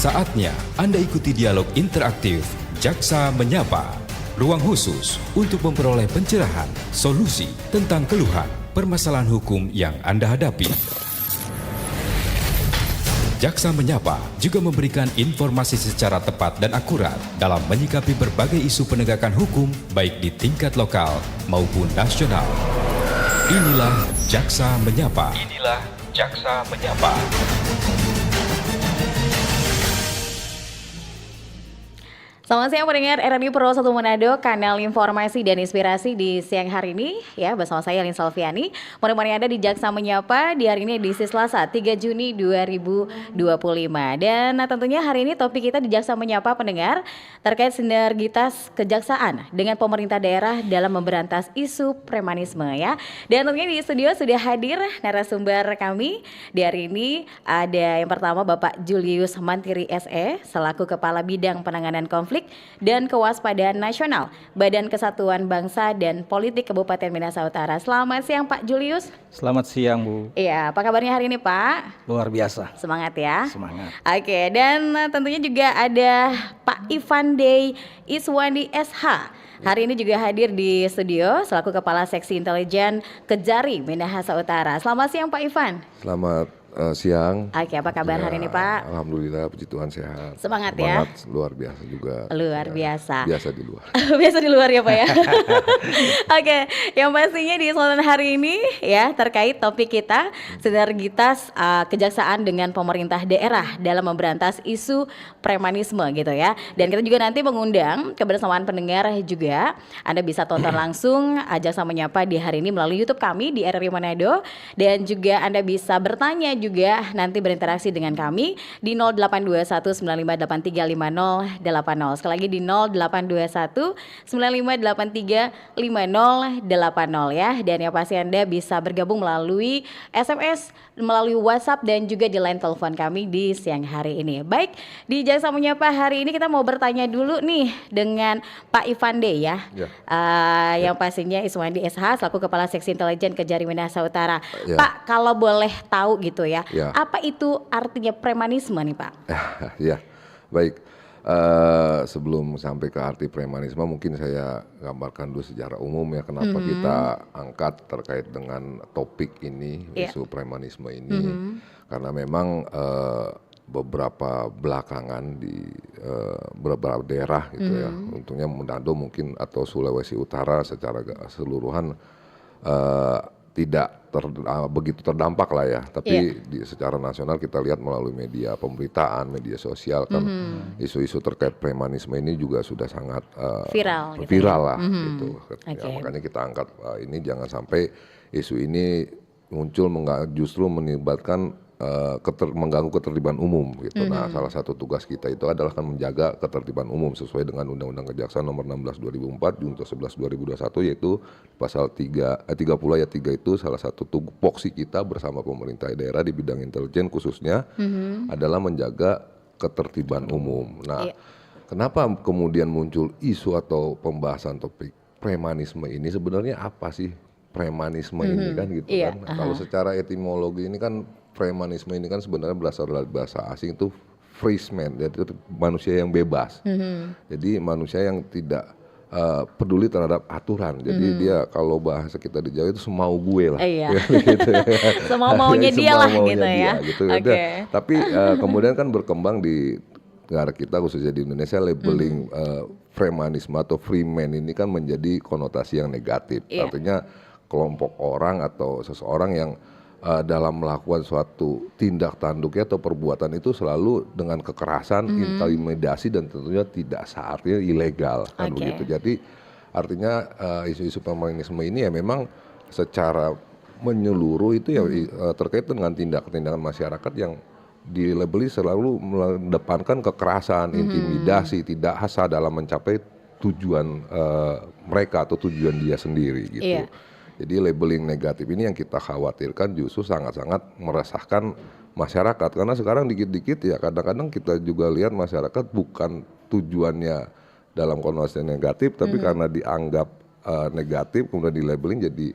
Saatnya Anda ikuti dialog interaktif Jaksa Menyapa. Ruang khusus untuk memperoleh pencerahan, solusi tentang keluhan, permasalahan hukum yang Anda hadapi. Jaksa Menyapa juga memberikan informasi secara tepat dan akurat dalam menyikapi berbagai isu penegakan hukum baik di tingkat lokal maupun nasional. Inilah Jaksa Menyapa. Inilah Jaksa Menyapa. Selamat siang pendengar RRI Pro 1 Manado, kanal informasi dan inspirasi di siang hari ini ya bersama saya Lin Salviani. Menemani Anda di Jaksa Menyapa di hari ini edisi Selasa 3 Juni 2025. Dan tentunya hari ini topik kita di Jaksa Menyapa pendengar terkait sinergitas kejaksaan dengan pemerintah daerah dalam memberantas isu premanisme ya. Dan tentunya di studio sudah hadir narasumber kami di hari ini. Ada yang pertama Bapak Julius Mantiri SE selaku Kepala Bidang Penanganan Konflik dan Kewaspadaan Nasional Badan Kesatuan Bangsa dan Politik Kabupaten Minahasa Utara. Selamat siang Pak Julius. Selamat siang Bu. Iya, apa kabarnya hari ini Pak? Luar biasa. Semangat ya. Semangat. Oke, dan tentunya juga ada Pak Ivande Iswandi SH. Hari ini juga hadir di studio selaku Kepala Seksi Intelijen Kejari Minahasa Utara. Selamat siang Pak Ivan. Selamat siang. Oke, apa kabar hari ini Pak? Alhamdulillah, puji Tuhan sehat. Semangat ya. Luar biasa juga. Luar biasa. Biasa di luar. Biasa di luar ya Pak ya. Oke, yang pastinya di kesempatan hari ini ya terkait topik kita sinergitas kejaksaan dengan pemerintah daerah dalam memberantas isu premanisme gitu ya. Dan kita juga nanti mengundang kebersamaan pendengar juga. Anda bisa tonton langsung Jaksa Menyapa di hari ini melalui YouTube kami di RRI Manado, dan juga Anda bisa bertanya juga nanti berinteraksi dengan kami di 082195835080. Sekali lagi di 082195835080 ya. Dan yang pasti Anda bisa bergabung melalui SMS, melalui WhatsApp dan juga di line telepon kami di siang hari ini. Baik, di Jaksa Menyapa hari ini kita mau bertanya dulu nih dengan Pak Ivande ya. Yang pastinya Iswandi SH selaku Kepala Seksi Intelijen Kejari Minahasa Utara. Pak, kalau boleh tahu gitu ya, apa itu artinya premanisme nih Pak? Ya, baik. Sebelum sampai ke arti premanisme, mungkin saya gambarkan dulu secara umum ya kenapa kita angkat terkait dengan topik ini, isu premanisme ini. Karena memang beberapa belakangan di beberapa daerah gitu ya, untungnya Manado mungkin atau Sulawesi Utara secara keseluruhan tidak begitu terdampak lah ya, tapi secara nasional kita lihat melalui media pemberitaan, media sosial kan isu-isu terkait premanisme ini juga sudah sangat viral lah gitu. Ya, makanya kita angkat ini jangan sampai isu ini muncul justru melibatkan mengganggu ketertiban umum gitu. Nah, salah satu tugas kita itu adalah kan menjaga ketertiban umum sesuai dengan Undang-Undang Kejaksaan Nomor 16 2004 Junto 11 2021, yaitu pasal 30 ayat 3 itu salah satu tupoksi kita bersama pemerintah daerah di bidang intelijen khususnya adalah menjaga ketertiban umum. Nah, kenapa kemudian muncul isu atau pembahasan topik premanisme ini? Sebenarnya apa sih premanisme ini kan gitu kan? Kalau secara etimologi ini kan premanisme ini kan sebenarnya berasal dari bahasa asing itu freeman, yaitu manusia yang bebas. Jadi manusia yang tidak peduli terhadap aturan. Jadi dia kalau bahasa kita di Jawa itu semau gue lah. Gitu. Semau maunya dia lah gitu ya. Gitu. Tapi kemudian kan berkembang di negara kita khususnya di Indonesia labeling premanisme atau freeman ini kan menjadi konotasi yang negatif. Artinya kelompok orang atau seseorang yang dalam melakukan suatu tindak tanduknya atau perbuatan itu selalu dengan kekerasan, intimidasi dan tentunya tidak sah, artinya ilegal kan begitu. Jadi artinya isu-isu premanisme ini ya memang secara menyeluruh itu ya terkait dengan tindakan masyarakat yang dilabeli selalu mendepankan kekerasan, intimidasi, tidak sah dalam mencapai tujuan mereka atau tujuan dia sendiri gitu. Jadi labeling negatif ini yang kita khawatirkan justru sangat-sangat meresahkan masyarakat. Karena sekarang dikit-dikit ya kadang-kadang kita juga lihat masyarakat bukan tujuannya dalam konotasi negatif, tapi karena dianggap negatif kemudian di labeling jadi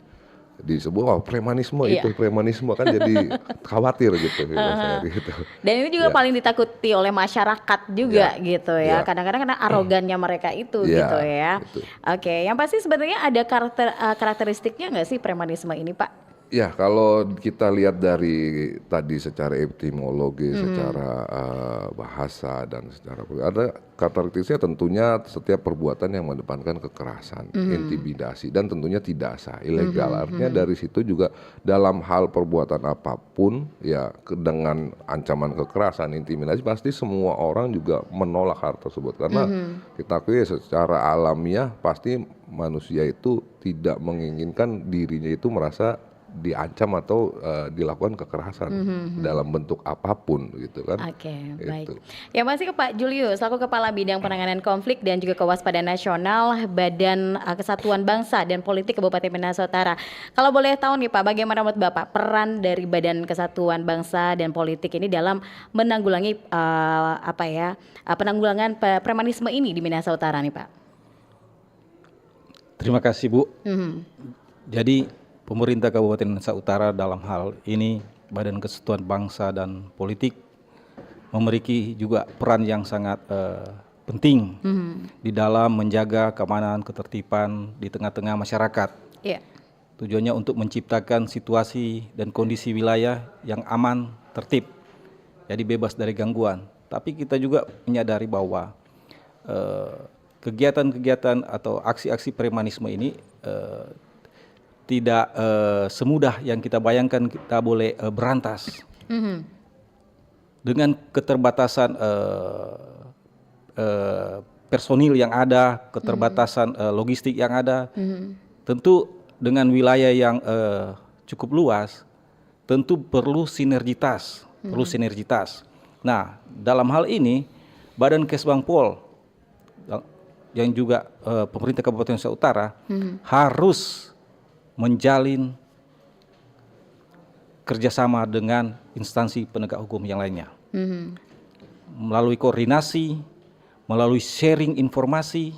disebut wah premanisme Iya. itu premanisme kan jadi khawatir gitu saya gitu. Dan ini juga Ya. paling ditakuti oleh masyarakat juga Ya. gitu ya. Ya. Kadang-kadang karena arogannya mereka itu Ya, gitu ya. betul. Oke, yang pasti sebenarnya ada karakteristiknya nggak sih premanisme ini, Pak? Ya, kalau kita lihat dari tadi secara etimologi, secara bahasa dan secara ada karakteristiknya tentunya setiap perbuatan yang mengedepankan kekerasan, intimidasi dan tentunya tidak sah, ilegal. Artinya dari situ juga dalam hal perbuatan apapun ya dengan ancaman kekerasan, intimidasi pasti semua orang juga menolak hal tersebut karena kita akui secara alamiah pasti manusia itu tidak menginginkan dirinya itu merasa diancam atau dilakukan kekerasan dalam bentuk apapun gitu kan. Oke, Gitu. baik. Ya masih ke Pak Julius, selaku Kepala Bidang Penanganan Konflik dan juga Kewaspadaan Nasional Badan Kesatuan Bangsa dan Politik Kabupaten Minahasa Utara. Kalau boleh tahu nih Pak, bagaimana menurut Bapak peran dari Badan Kesatuan Bangsa dan Politik ini dalam menanggulangi penanggulangan premanisme ini di Minahasa Utara nih Pak? Terima kasih Bu. Jadi pemerintah Kabupaten Minahasa Utara dalam hal ini Badan Kesatuan Bangsa dan Politik memiliki juga peran yang sangat penting di dalam menjaga keamanan ketertiban di tengah-tengah masyarakat. Iya. Tujuannya untuk menciptakan situasi dan kondisi wilayah yang aman, tertib, jadi bebas dari gangguan. Tapi kita juga menyadari bahwa kegiatan-kegiatan atau aksi-aksi premanisme ini tidak semudah yang kita bayangkan kita boleh berantas. Dengan keterbatasan personil yang ada, keterbatasan logistik yang ada, tentu dengan wilayah yang cukup luas, tentu perlu sinergitas, Nah, dalam hal ini Badan Kesbangpol yang juga pemerintah Kabupaten Minahasa Utara harus menjalin kerjasama dengan instansi penegak hukum yang lainnya. Melalui koordinasi, melalui sharing informasi,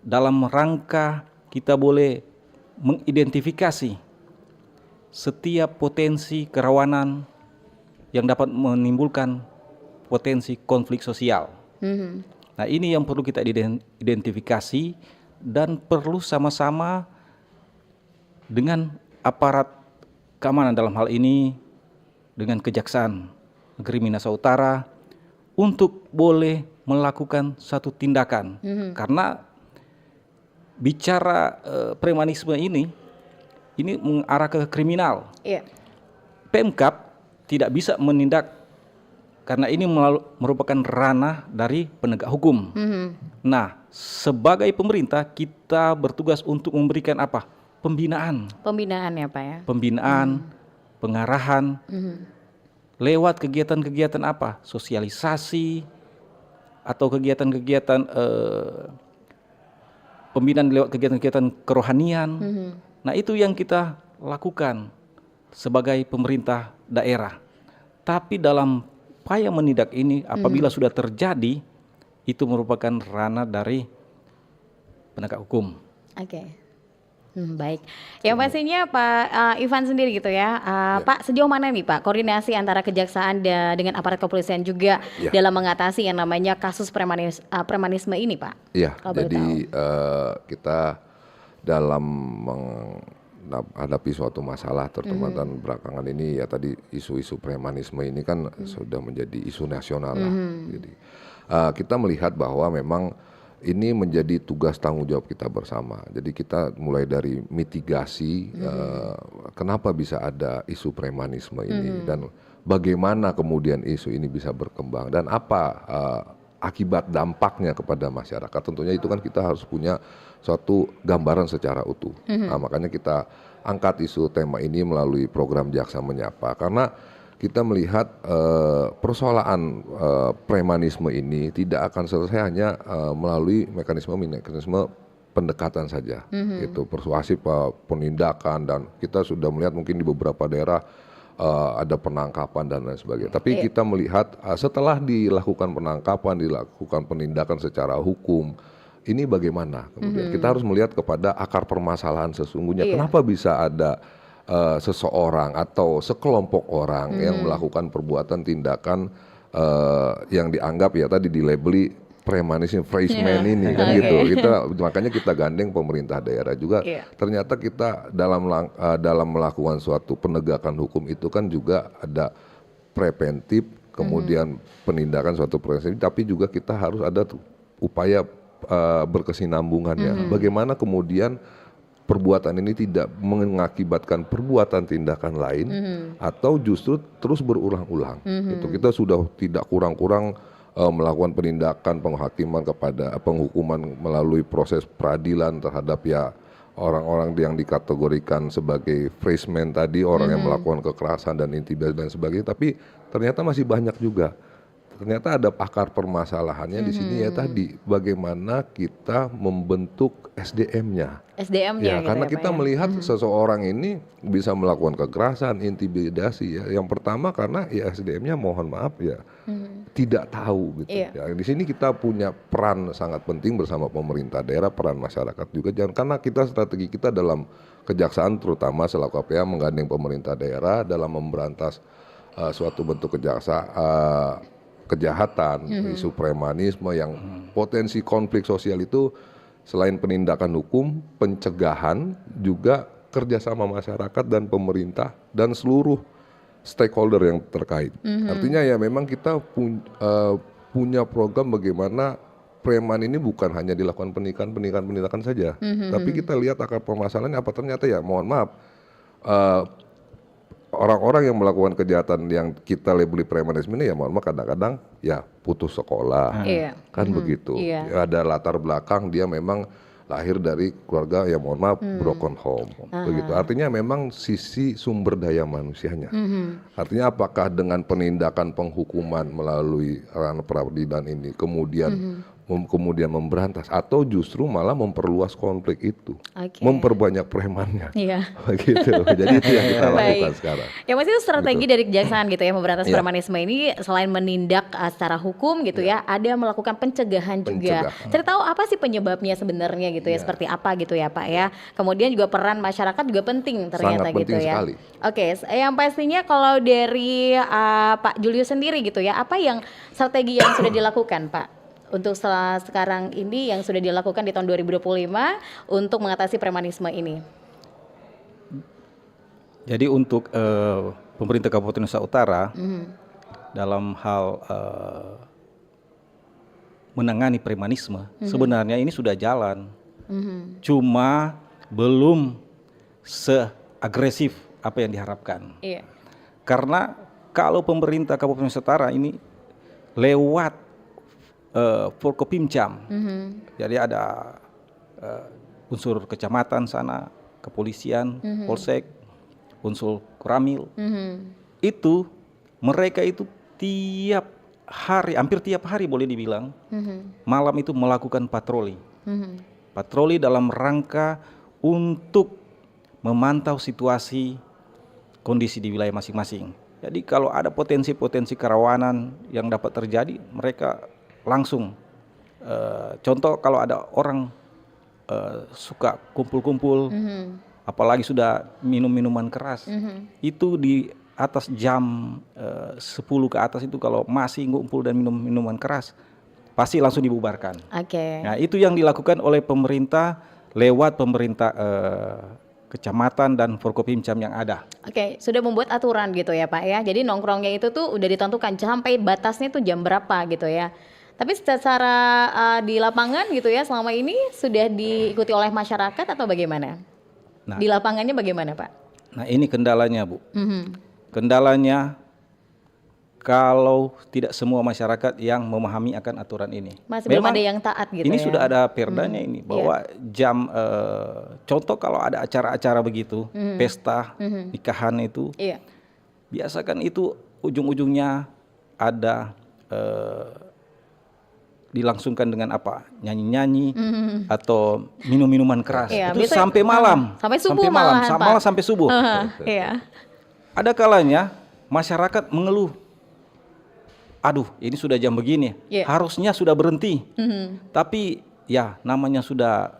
dalam rangka kita boleh mengidentifikasi setiap potensi kerawanan yang dapat menimbulkan potensi konflik sosial. Nah, ini yang perlu kita identifikasi dan perlu sama-sama dengan aparat keamanan dalam hal ini dengan Kejaksaan Negeri Minahasa Utara untuk boleh melakukan satu tindakan karena bicara premanisme ini mengarah ke kriminal. Iya. Pemkab tidak bisa menindak karena ini merupakan ranah dari penegak hukum. Nah, sebagai pemerintah kita bertugas untuk memberikan apa? Pembinaan ya Pak ya. Pembinaan, pengarahan, lewat kegiatan-kegiatan apa? Sosialisasi atau kegiatan-kegiatan pembinaan lewat kegiatan-kegiatan kerohanian. Nah, itu yang kita lakukan sebagai pemerintah daerah. Tapi dalam upaya menindak ini apabila sudah terjadi, itu merupakan ranah dari penegak hukum. Oke. Baik. Yang pastinya Pak Ivan sendiri gitu ya. Pak, sejauh mana nih Pak koordinasi antara kejaksaan dengan aparat kepolisian juga dalam mengatasi yang namanya kasus premanisme ini Pak? Iya, jadi kita dalam menghadapi suatu masalah terutama dan belakangan ini ya tadi isu-isu premanisme ini kan sudah menjadi isu nasional lah. Jadi kita melihat bahwa memang ini menjadi tugas tanggung jawab kita bersama. Jadi kita mulai dari mitigasi kenapa bisa ada isu premanisme ini dan bagaimana kemudian isu ini bisa berkembang dan apa akibat dampaknya kepada masyarakat. Tentunya itu kan kita harus punya suatu gambaran secara utuh. Nah, makanya kita angkat isu tema ini melalui program Jaksa Menyapa karena kita melihat persoalan premanisme ini tidak akan selesai hanya melalui mekanisme pendekatan saja, itu persuasif penindakan dan kita sudah melihat mungkin di beberapa daerah ada penangkapan dan lain sebagainya. Tapi kita melihat setelah dilakukan penangkapan, dilakukan penindakan secara hukum, ini bagaimana? Kemudian kita harus melihat kepada akar permasalahan sesungguhnya. Iya. Kenapa bisa ada seseorang atau sekelompok orang yang melakukan perbuatan tindakan yang dianggap ya tadi dilabeli premanisme, freshman ini kan Oke. gitu. Makanya kita gandeng pemerintah daerah juga. Iya. Ternyata kita dalam melakukan suatu penegakan hukum itu kan juga ada preventif, kemudian penindakan suatu preventif, tapi juga kita harus ada upaya berkesinambungannya. Bagaimana kemudian perbuatan ini tidak mengakibatkan perbuatan tindakan lain atau justru terus berulang-ulang. Itu kita sudah tidak kurang-kurang melakukan penindakan penghakiman kepada penghukuman melalui proses peradilan terhadap ya orang-orang yang dikategorikan sebagai freshman tadi, orang yang melakukan kekerasan dan intimidasi dan sebagainya, tapi ternyata masih banyak juga. Ternyata ada akar permasalahannya di sini ya tadi bagaimana kita membentuk SDM-nya. SDM-nya Ya, gitu karena ya, kita Pak, ya. melihat seseorang ini bisa melakukan kekerasan, intimidasi ya. Yang pertama karena ya SDM-nya mohon maaf ya tidak tahu gitu. Iya. Ya, di sini kita punya peran sangat penting bersama pemerintah daerah, peran masyarakat juga. Jangan karena strategi kita dalam kejaksaan terutama selaku KPA menggandeng pemerintah daerah dalam memberantas suatu bentuk kejahatan, isu premanisme yang potensi konflik sosial itu selain penindakan hukum, pencegahan juga kerjasama masyarakat dan pemerintah dan seluruh stakeholder yang terkait. Artinya ya memang kita punya program bagaimana preman ini bukan hanya dilakukan penindakan saja, tapi kita lihat akar permasalahannya apa ternyata ya mohon maaf. Orang-orang yang melakukan kejahatan yang kita labeli premanisme ini ya mohon maaf kadang-kadang ya putus sekolah Iya. kan begitu. Iya. Ya, ada latar belakang dia memang lahir dari keluarga yang mohon maaf broken home begitu. Artinya memang sisi sumber daya manusianya. Artinya apakah dengan penindakan penghukuman melalui ranah peradilan ini kemudian kemudian memberantas atau justru malah memperluas konflik itu, Oke. memperbanyak premannya. Iya. Begitu. Jadi itu yang kita lakukan Baik. sekarang. Ya masih itu strategi dari kejaksaan gitu ya memberantas Iya. premanisme ini selain menindak secara hukum gitu ya, ada melakukan pencegahan juga. Pencegahan. Cari tahu apa sih penyebabnya sebenarnya gitu ya, Iya. seperti apa gitu ya Pak ya. Kemudian juga peran masyarakat juga penting ternyata Sangat gitu penting ya. sekali. Oke, yang pastinya kalau dari Pak Julius sendiri gitu ya, apa yang strategi yang sudah dilakukan Pak? Untuk sekarang ini yang sudah dilakukan di tahun 2025 untuk mengatasi premanisme ini. Jadi untuk pemerintah Kabupaten Nusa Utara dalam hal menangani premanisme sebenarnya ini sudah jalan, cuma belum seagresif apa yang diharapkan. Iya. Karena kalau pemerintah Kabupaten Nusa Utara ini lewat Forkopimcam, jadi ada unsur kecamatan sana, kepolisian, polsek, unsur Koramil, itu mereka itu tiap hari, hampir tiap hari boleh dibilang, malam itu melakukan patroli, patroli dalam rangka untuk memantau situasi kondisi di wilayah masing-masing. Jadi kalau ada potensi-potensi kerawanan yang dapat terjadi, mereka langsung contoh kalau ada orang suka kumpul-kumpul, apalagi sudah minum minuman keras, itu di atas jam 10 ke atas itu kalau masih ngumpul dan minum minuman keras, pasti langsung dibubarkan. Oke. Nah itu yang dilakukan oleh pemerintah lewat pemerintah kecamatan dan Forkopimcam yang ada. Oke, sudah membuat aturan gitu ya Pak ya. Jadi nongkrongnya itu tuh udah ditentukan sampai batasnya tuh jam berapa gitu ya. Tapi secara di lapangan gitu ya selama ini sudah diikuti oleh masyarakat atau bagaimana? Nah. Di lapangannya bagaimana Pak? Nah ini kendalanya Bu. Kendalanya kalau tidak semua masyarakat yang memahami akan aturan ini. Masih belum ada yang taat gitu ini ya? sudah ada perdanya ini bahwa jam contoh kalau ada acara-acara begitu, pesta, nikahan itu, Iya. biasakan itu ujung-ujungnya ada dilangsungkan dengan apa? Nyanyi-nyanyi atau minum-minuman keras. Iya, itu biasanya- sampai malam. sampai subuh malahan, Pak. malah sampai subuh. Iya. Ada kalanya masyarakat mengeluh, aduh ini sudah jam begini, Iya. harusnya sudah berhenti. Tapi ya namanya sudah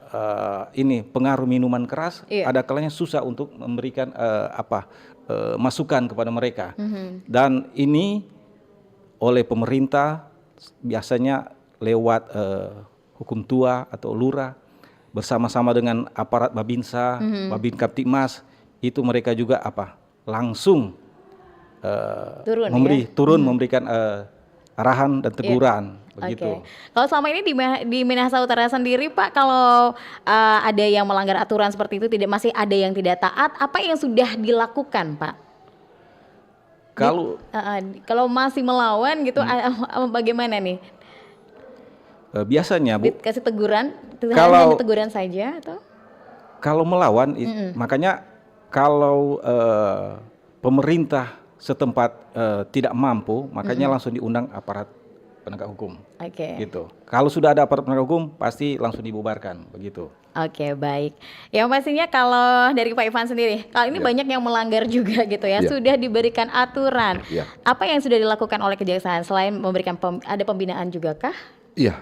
ini pengaruh minuman keras, ada kalanya susah untuk memberikan masukan kepada mereka. Dan ini oleh pemerintah biasanya lewat hukum tua atau lurah bersama-sama dengan aparat Babinsa, Babin Kaptipmas, itu mereka juga langsung memberikan arahan dan teguran begitu. Kalau selama ini di Minahasa Utara sendiri Pak, kalau ada yang melanggar aturan seperti itu, masih ada yang tidak taat, apa yang sudah dilakukan Pak? Kalau masih melawan gitu, bagaimana nih? Biasanya Bu, dikasih teguran, hanya teguran saja atau? Kalau melawan, makanya kalau pemerintah setempat tidak mampu, makanya langsung diundang aparat penegak hukum. Gitu. Kalau sudah ada aparat penegak hukum, pasti langsung dibubarkan, begitu. Oke, baik. Yang pastinya kalau dari Pak Ivan sendiri, kalau ini banyak yang melanggar juga gitu ya, sudah diberikan aturan. Apa yang sudah dilakukan oleh Kejaksaan selain memberikan ada pembinaan juga kah? Iya,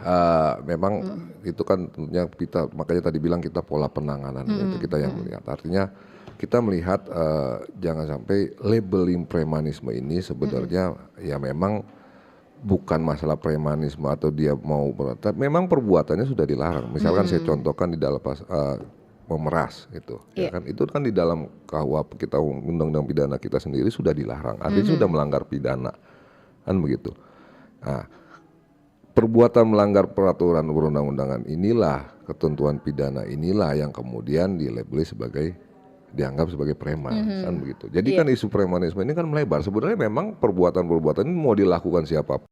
memang itu kan tentunya kita, makanya tadi bilang kita pola penanganan itu kita yang melihat. Artinya kita melihat jangan sampai labeling premanisme ini sebenarnya ya memang bukan masalah premanisme atau dia mau berobat, memang perbuatannya sudah dilarang. Misalkan saya contohkan di dalam memeras itu, ya kan itu kan di dalam KUHP kita, undang-undang pidana kita sendiri sudah dilarang, artinya sudah melanggar pidana, kan begitu. Nah, perbuatan melanggar peraturan perundang-undangan inilah, ketentuan pidana inilah yang kemudian dianggap sebagai preman, kan begitu. Jadi kan isu premanisme ini kan melebar. Sebenarnya memang perbuatan-perbuatan ini mau dilakukan siapapun.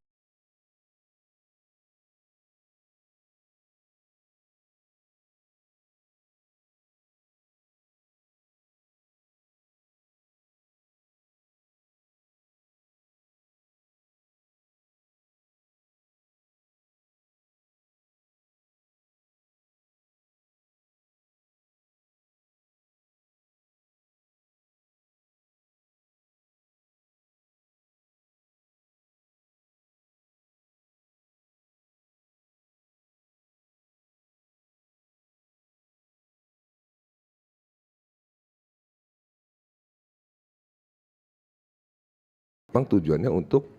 Memang tujuannya untuk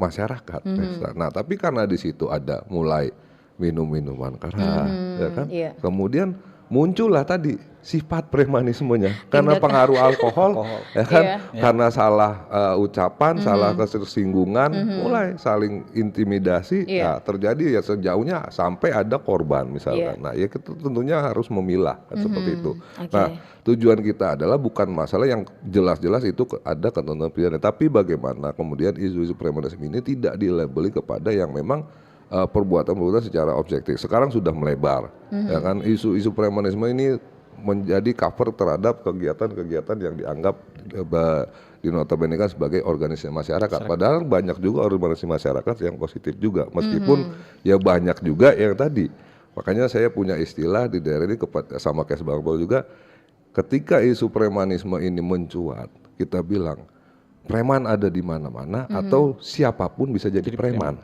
masyarakat pesta. Nah, tapi karena di situ ada mulai minum-minuman keras, ya kan? Kemudian muncullah tadi sifat premanismenya karena pengaruh alkohol, ya kan? Karena salah ucapan, salah ketersinggungan, mulai saling intimidasi. Nah, terjadi ya sejauhnya sampai ada korban misalkan. Nah, ya kita tentunya harus memilah seperti itu. Nah, tujuan kita adalah bukan masalah yang jelas-jelas itu ada ketentuan pidana, tapi bagaimana kemudian isu-isu premanisme ini tidak dilabeli kepada yang memang perbuatan-perbuatan secara objektif. Sekarang sudah melebar, ya kan, isu-isu premanisme ini menjadi cover terhadap kegiatan-kegiatan yang dianggap dinotabenekan sebagai organisasi masyarakat. Padahal banyak juga organisasi masyarakat yang positif juga, meskipun ya banyak juga yang tadi. Makanya saya punya istilah di daerah ini sama kayak Bang Paul juga, ketika isu premanisme ini mencuat, kita bilang preman ada di mana-mana atau siapapun bisa jadi preman.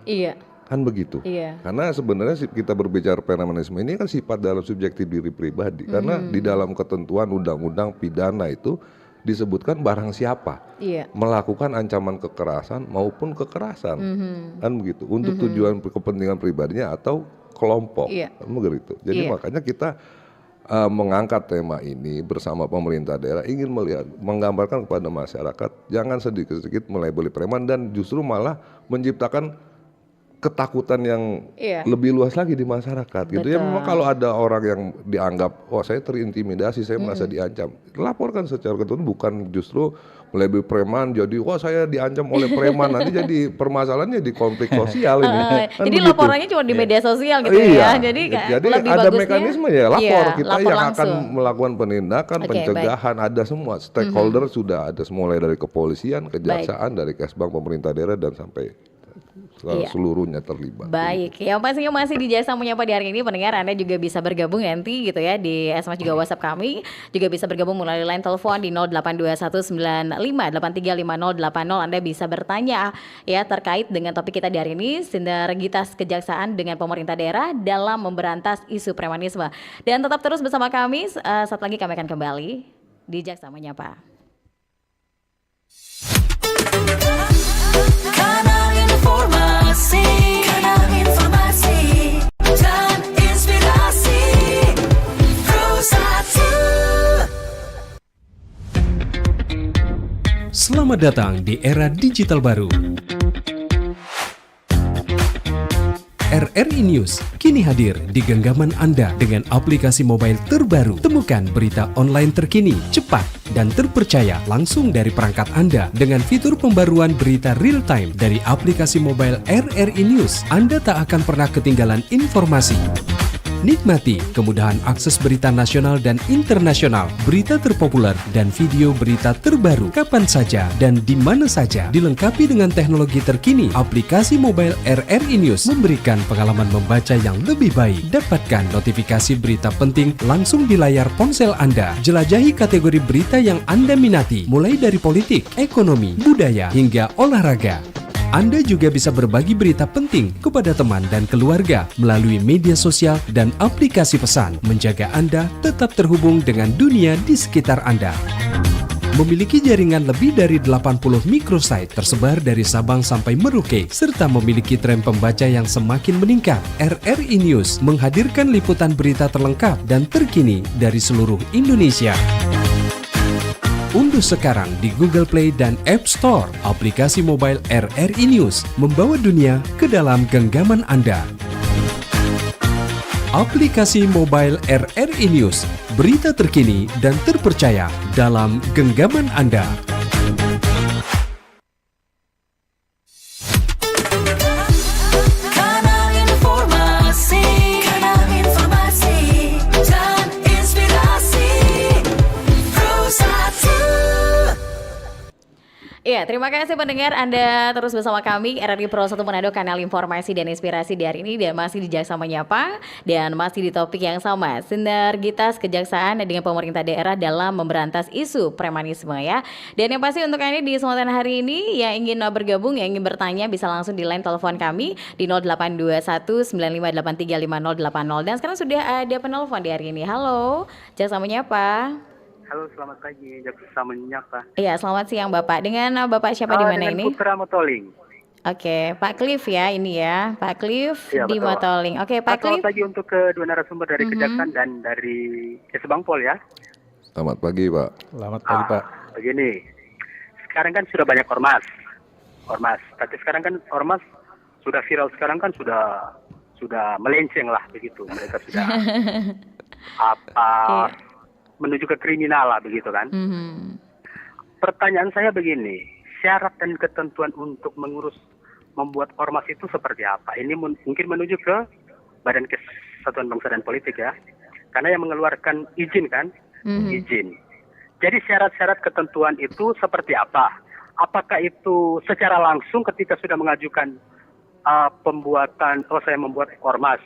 Kan begitu. Karena sebenarnya kita berbicara premanisme ini kan sifat dalam subjektif diri pribadi. Karena di dalam ketentuan undang-undang pidana itu disebutkan barang siapa melakukan ancaman kekerasan maupun kekerasan. Kan begitu. Untuk tujuan kepentingan pribadinya atau kelompok. Kan begitu. Jadi makanya kita mengangkat tema ini bersama pemerintah daerah, ingin menggambarkan kepada masyarakat jangan sedikit-sedikit melabeli preman dan justru malah menciptakan ketakutan yang lebih luas lagi di masyarakat. Gitu ya, memang kalau ada orang yang dianggap saya terintimidasi, saya merasa diancam, laporkan secara ketentuan, bukan justru melabeli preman jadi saya diancam oleh preman, nanti jadi permasalahannya di konflik sosial ini. Kan jadi begitu. Laporannya cuma di media sosial gitu ya. Jadi lebih ada bagusnya, mekanisme ya lapor, kita lapor yang langsung. akan melakukan penindakan, pencegahan, ada semua stakeholder sudah ada, mulai dari kepolisian, kejaksaan, dari Kesbang, pemerintah daerah dan sampai Iya. seluruhnya terlibat. Baik, yang pastinya masih di Jasa Menyapa di hari ini pendengar Anda juga bisa bergabung nanti gitu ya di SMS juga WhatsApp kami, juga bisa bergabung melalui line telepon di 082195835080. Anda bisa bertanya ya terkait dengan topik kita di hari ini, sinergitas kejaksaan dengan pemerintah daerah dalam memberantas isu premanisme. Dan tetap terus bersama kami, saat lagi kami akan kembali di Jaksa Menyapa. Kanal informasi dan inspirasi Pro 1. Selamat datang di era digital baru. RRI News kini hadir di genggaman Anda dengan aplikasi mobile terbaru. Temukan berita online terkini, cepat, dan terpercaya langsung dari perangkat Anda dengan fitur pembaruan berita real time dari aplikasi mobile RRI News. Anda tak akan pernah ketinggalan informasi. Nikmati kemudahan akses berita nasional dan internasional, berita terpopuler, dan video berita terbaru kapan saja dan di mana saja. Dilengkapi dengan teknologi terkini, aplikasi mobile RRI News memberikan pengalaman membaca yang lebih baik. Dapatkan notifikasi berita penting langsung di layar ponsel Anda. Jelajahi kategori berita yang Anda minati, mulai dari politik, ekonomi, budaya, hingga olahraga. Anda juga bisa berbagi berita penting kepada teman dan keluarga melalui media sosial dan aplikasi pesan, menjaga Anda tetap terhubung dengan dunia di sekitar Anda. Memiliki jaringan lebih dari 80 microsite tersebar dari Sabang sampai Merauke, serta memiliki tren pembaca yang semakin meningkat. RRI News menghadirkan liputan berita terlengkap dan terkini dari seluruh Indonesia. Unduh sekarang di Google Play dan App Store aplikasi mobile RRI News, membawa dunia ke dalam genggaman Anda. Aplikasi mobile RRI News, berita terkini dan terpercaya dalam genggaman Anda. Kanal informasi dan inspirasi Pro 1. Iya, terima kasih pendengar Anda terus bersama kami RRI Pro 1 Manado, kanal informasi dan inspirasi di hari ini, dan masih di Jaksa Menyapa dan masih di topik yang sama, sinergitas kejaksaan dengan pemerintah daerah dalam memberantas isu premanisme ya. Dan yang pasti untuk Anda di kesempatan hari ini yang ingin bergabung, yang ingin bertanya bisa langsung di line telepon kami di 082195835080. Dan sekarang sudah ada penelpon di hari ini. Halo, Jaksa Menyapa. Halo, selamat pagi. Jaksa Menyapa. Iya, selamat siang Bapak. Dengan Bapak siapa di mana dengan ini? Putra Motoling. Oke, Pak Cliff ya ini ya, Pak Cliff Iya, di betul. Motoling. Oke, Pak Cliff. Selamat pagi untuk kedua narasumber dari Kejaksaan dan dari Kesbangpol ya. Selamat pagi, Pak. Selamat pagi, Pak. Begini, sekarang kan sudah banyak ormas. Tapi sekarang kan ormas sudah viral, sekarang kan sudah melenceng lah begitu. Mereka sudah menuju ke kriminal lah begitu kan. Pertanyaan saya begini, syarat dan ketentuan untuk membuat ormas itu seperti apa? Ini mungkin menuju ke Badan Kesatuan Bangsa dan Politik ya. Karena yang mengeluarkan izin kan, izin. Jadi syarat-syarat ketentuan itu seperti apa? Apakah itu secara langsung ketika sudah mengajukan saya membuat ormas,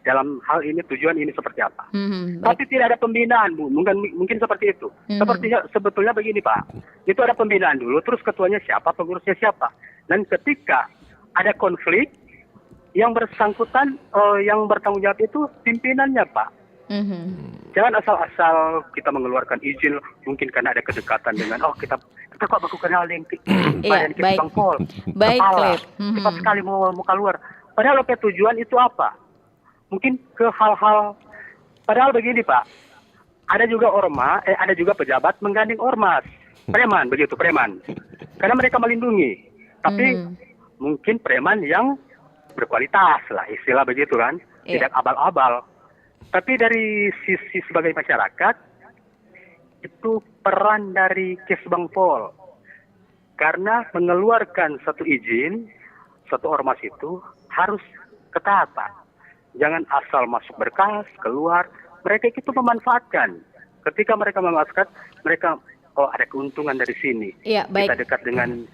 dalam hal ini tujuan ini seperti apa? Tapi tidak ada pembinaan, Bu. Mungkin seperti itu. Sebetulnya begini, Pak. Itu ada pembinaan dulu, terus ketuanya siapa, pengurusnya siapa. Dan ketika ada konflik, yang bersangkutan, yang bertanggung jawab itu pimpinannya, Pak. Jangan asal-asal kita mengeluarkan izin, mungkin karena ada kedekatan dengan, kita kok baku kenal dengan Badan Kesbangpol. Baik, Kepala. Cliff. Cepat sekali mau keluar. Padahal tujuan itu apa? Mungkin ke hal-hal, padahal begini Pak, ada juga ada juga pejabat menggandeng ormas, preman, karena mereka melindungi, tapi mungkin preman yang berkualitas lah, istilah begitu kan, tidak abal-abal. Tapi dari sisi sebagai masyarakat, itu peran dari Kesbangpol, karena mengeluarkan satu izin, satu ormas itu harus ketata. Jangan asal masuk berkas, keluar. Mereka itu memanfaatkan. Ketika mereka memanfaatkan, mereka ada keuntungan dari sini. Iya, baik. Kita dekat dengan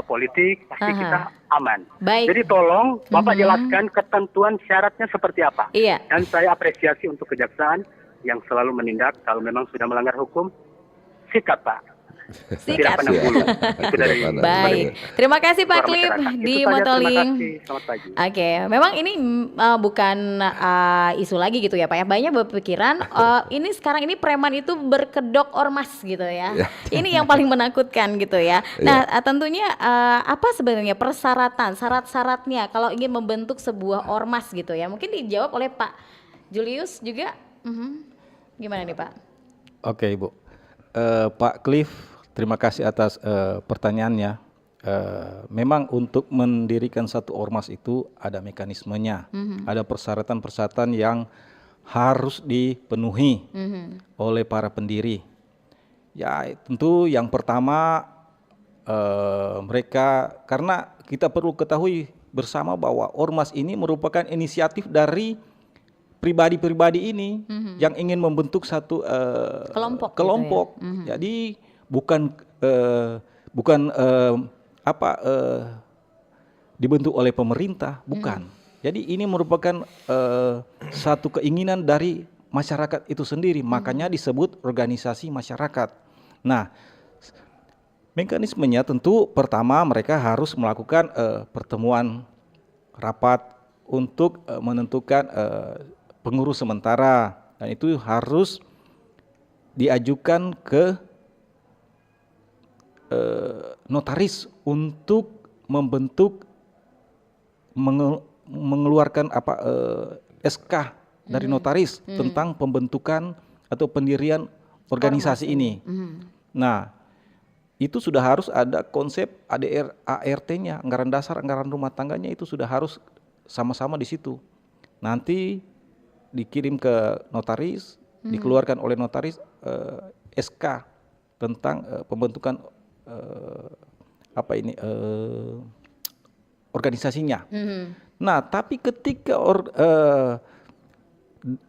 politik, pasti Aha. kita aman. Baik. Jadi tolong Bapak jelaskan ketentuan syaratnya seperti apa. Iya. Dan saya apresiasi untuk kejaksaan yang selalu menindak kalau memang sudah melanggar hukum. Sikat Pak. Tidak Sikat. pandang bulu. Itu dari Baik. Terima kasih Pak suara Klip masyarakat. di Itu saja, Motoling. Terima kasih. Selamat pagi. Oke, memang ini bukan isu lagi gitu ya Pak ya. Banyak berpikiran ini sekarang ini preman itu berkedok ormas gitu ya. Ya. Ini yang paling menakutkan gitu ya. Nah, tentunya apa sebenarnya persyaratan, syarat-syaratnya kalau ingin membentuk sebuah ormas gitu ya. Mungkin dijawab oleh Pak Julius juga. Gimana nih Pak? Oke Ibu. Pak Cliff, terima kasih atas pertanyaannya. Memang untuk mendirikan satu ormas itu ada mekanismenya, ada persyaratan-persyaratan yang harus dipenuhi oleh para pendiri. Ya tentu yang pertama mereka, karena kita perlu ketahui bersama bahwa ormas ini merupakan inisiatif dari pribadi-pribadi ini yang ingin membentuk satu Kelompok gitu ya. Jadi bukan dibentuk oleh pemerintah, bukan. Jadi ini merupakan satu keinginan dari masyarakat itu sendiri, makanya disebut organisasi masyarakat. Nah, mekanismenya tentu pertama mereka harus melakukan pertemuan rapat untuk menentukan pengurus sementara, dan itu harus diajukan ke notaris untuk membentuk mengeluarkan SK dari notaris tentang pembentukan atau pendirian organisasi ini. Nah, itu sudah harus ada konsep ART-nya, anggaran dasar, anggaran rumah tangganya itu sudah harus sama-sama di situ. Nanti dikirim ke notaris, dikeluarkan oleh notaris SK tentang pembentukan organisasinya. Nah, tapi ketika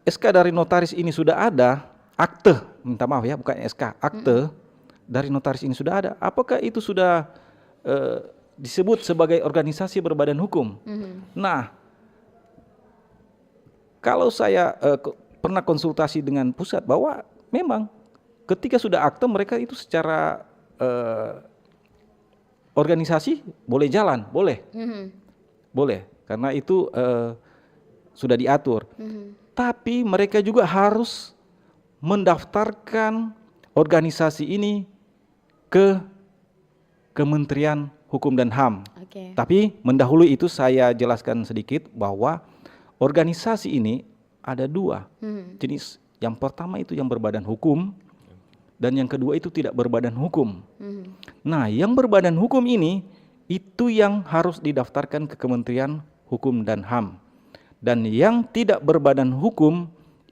SK dari notaris ini sudah ada, akte, minta maaf ya, bukan SK, akte dari notaris ini sudah ada, apakah itu sudah disebut sebagai organisasi berbadan hukum? Nah, kalau saya pernah konsultasi dengan pusat bahwa memang ketika sudah akte mereka itu secara organisasi boleh jalan, boleh, boleh, karena itu sudah diatur. Tapi mereka juga harus mendaftarkan organisasi ini ke Kementerian Hukum dan HAM. Tapi mendahului itu saya jelaskan sedikit bahwa organisasi ini ada dua jenis. Yang pertama itu yang berbadan hukum, dan yang kedua itu tidak berbadan hukum. Nah, yang berbadan hukum ini itu yang harus didaftarkan ke Kementerian Hukum dan HAM. Dan yang tidak berbadan hukum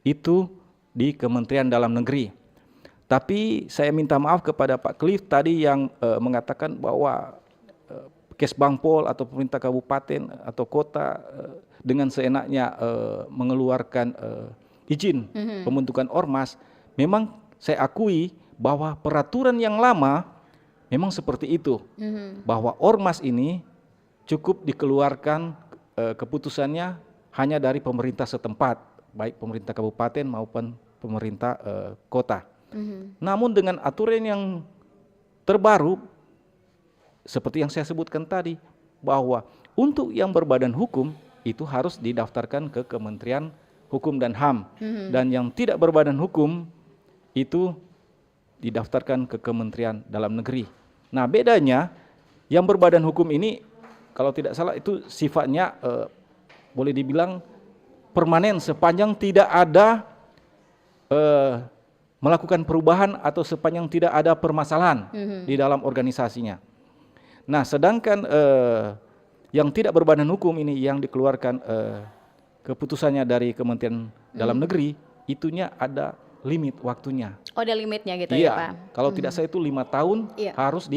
itu di Kementerian Dalam Negeri. Tapi saya minta maaf kepada Pak Cliff tadi yang mengatakan bahwa Kesbangpol atau pemerintah kabupaten atau kota dengan seenaknya mengeluarkan izin pembentukan ormas. Memang saya akui bahwa peraturan yang lama memang seperti itu, bahwa ormas ini cukup dikeluarkan keputusannya hanya dari pemerintah setempat, baik pemerintah kabupaten maupun pemerintah kota. Namun dengan aturan yang terbaru seperti yang saya sebutkan tadi, bahwa untuk yang berbadan hukum itu harus didaftarkan ke Kementerian Hukum dan HAM, dan yang tidak berbadan hukum itu didaftarkan ke Kementerian Dalam Negeri. Nah, bedanya yang berbadan hukum ini kalau tidak salah itu sifatnya boleh dibilang permanen sepanjang tidak ada melakukan perubahan atau sepanjang tidak ada permasalahan di dalam organisasinya. Nah, sedangkan yang tidak berbadan hukum ini yang dikeluarkan keputusannya dari Kementerian Dalam Negeri, itunya ada limit waktunya. Oh, ada limitnya gitu ya Pak? Kalau tidak salah itu 5 tahun harus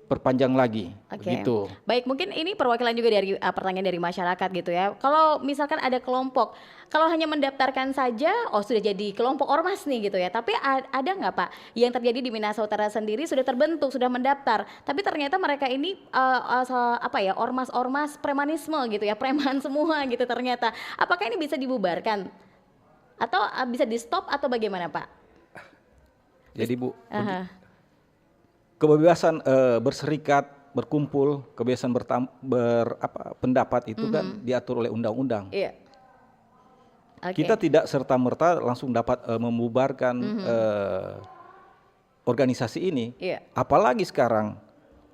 diperpanjang lagi. Oke. Begitu. Baik, mungkin ini perwakilan juga dari pertanyaan dari masyarakat gitu ya. Kalau misalkan ada kelompok, kalau hanya mendaftarkan saja, oh sudah jadi kelompok ormas nih gitu ya. Tapi ada nggak Pak yang terjadi di Minahasa Utara sendiri sudah terbentuk, sudah mendaftar, tapi ternyata mereka ini apa ya, ormas-ormas premanisme gitu ya, preman semua gitu ternyata. Apakah ini bisa dibubarkan atau bisa di stop atau bagaimana Pak? Jadi Bu, Aha. kebebasan berserikat, berkumpul, kebebasan pendapat itu kan diatur oleh undang-undang. Iya. Oke. Kita tidak serta-merta langsung dapat membubarkan organisasi ini. Iya. Apalagi sekarang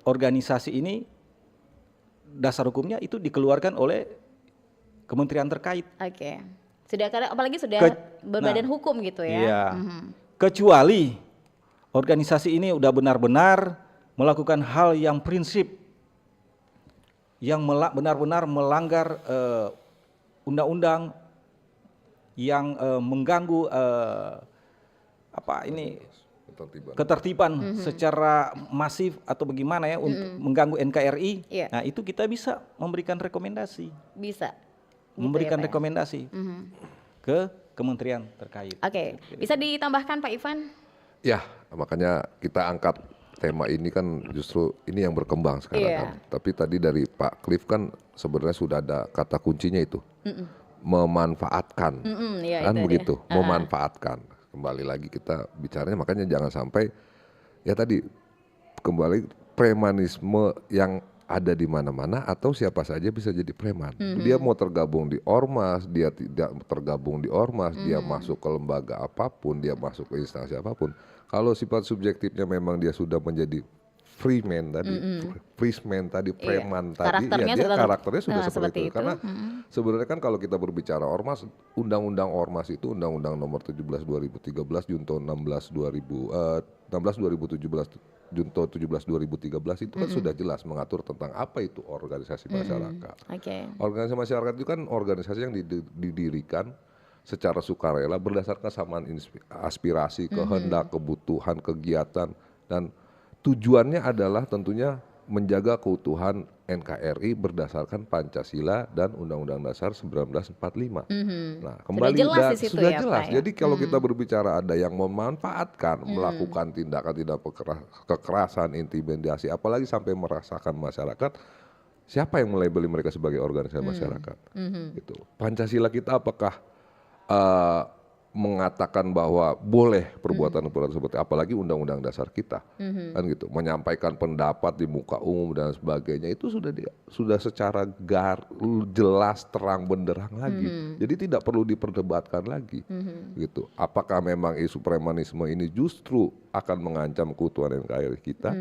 organisasi ini dasar hukumnya itu dikeluarkan oleh kementerian terkait. Oke. Sudah apalagi sudah berbadan hukum gitu ya. Iya. Kecuali organisasi ini udah benar-benar melakukan hal yang prinsip, yang benar-benar melanggar undang-undang, yang mengganggu ketertiban secara masif atau bagaimana ya, untuk mengganggu NKRI. Iya. Nah itu kita bisa memberikan rekomendasi, Bisa. Gitu memberikan ya, Pak ya? rekomendasi ke kementerian terkait. Oke, bisa ditambahkan Pak Ivan? Ya, makanya kita angkat tema ini kan justru ini yang berkembang sekarang Iya. kan. Tapi tadi dari Pak Cliff kan sebenarnya sudah ada kata kuncinya itu. Memanfaatkan. Iya, Kan itu begitu, dia. memanfaatkan. Kembali lagi kita bicaranya, makanya jangan sampai ya tadi kembali premanisme yang ada di mana-mana atau siapa saja bisa jadi preman. Dia mau tergabung di ormas, dia tidak tergabung di ormas, dia masuk ke lembaga apapun, dia masuk ke instansi apapun. Kalau sifat subjektifnya memang dia sudah menjadi freeman tadi, preman tadi, Karakternya ya dia sudah- karakternya sudah nah, seperti seperti itu. itu. Karena sebenarnya kan kalau kita berbicara ormas, undang-undang ormas itu Undang-Undang Nomor 17 2013 Junto 16 2017 Junto 17 2013 itu kan sudah jelas mengatur tentang apa itu organisasi masyarakat. Oke. Organisasi masyarakat itu kan organisasi yang didirikan secara sukarela berdasarkan kesamaan aspirasi, kehendak, kebutuhan, kegiatan, dan tujuannya adalah tentunya menjaga keutuhan NKRI berdasarkan Pancasila dan Undang-Undang Dasar 1945. Nah, kembali jelas di situ sudah ya, jelas. Pak, ya? Jadi kalau kita berbicara ada yang memanfaatkan, melakukan tindakan-tindakan kekerasan, intimidasi, apalagi sampai merasakan masyarakat, siapa yang melabeli mereka sebagai organisasi masyarakat? Gitu. Pancasila kita apakah mengatakan bahwa boleh perbuatan-perbuatan seperti apalagi undang-undang dasar kita kan gitu, menyampaikan pendapat di muka umum dan sebagainya itu sudah secara jelas terang benderang lagi, jadi tidak perlu diperdebatkan lagi gitu. Apakah memang isu premanisme ini justru akan mengancam keutuhan NKRI kita,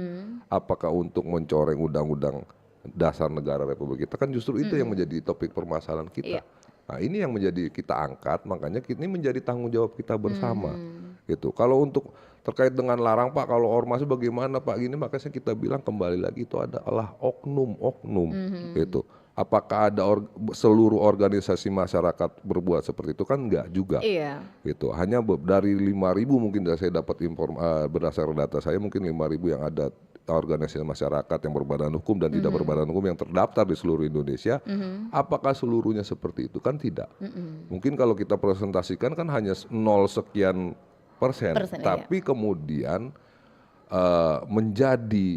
apakah untuk mencoreng undang-undang dasar negara Republik kita, kan justru itu yang menjadi topik permasalahan kita. Iya. Nah ini yang menjadi kita angkat, makanya ini menjadi tanggung jawab kita bersama gitu. Kalau untuk terkait dengan larang Pak, kalau ormas bagaimana Pak gini, makanya kita bilang kembali lagi itu adalah oknum-oknum gitu. Apakah ada seluruh organisasi masyarakat berbuat seperti itu, kan enggak juga. Iya. Gitu. Hanya dari 5.000 mungkin saya dapat berdasarkan data saya mungkin 5.000 yang ada organisasi masyarakat yang berbadan hukum dan tidak berbadan hukum yang terdaftar di seluruh Indonesia. Apakah seluruhnya seperti itu? Kan tidak. Mungkin kalau kita presentasikan kan hanya 0 sekian persen, tapi kemudian menjadi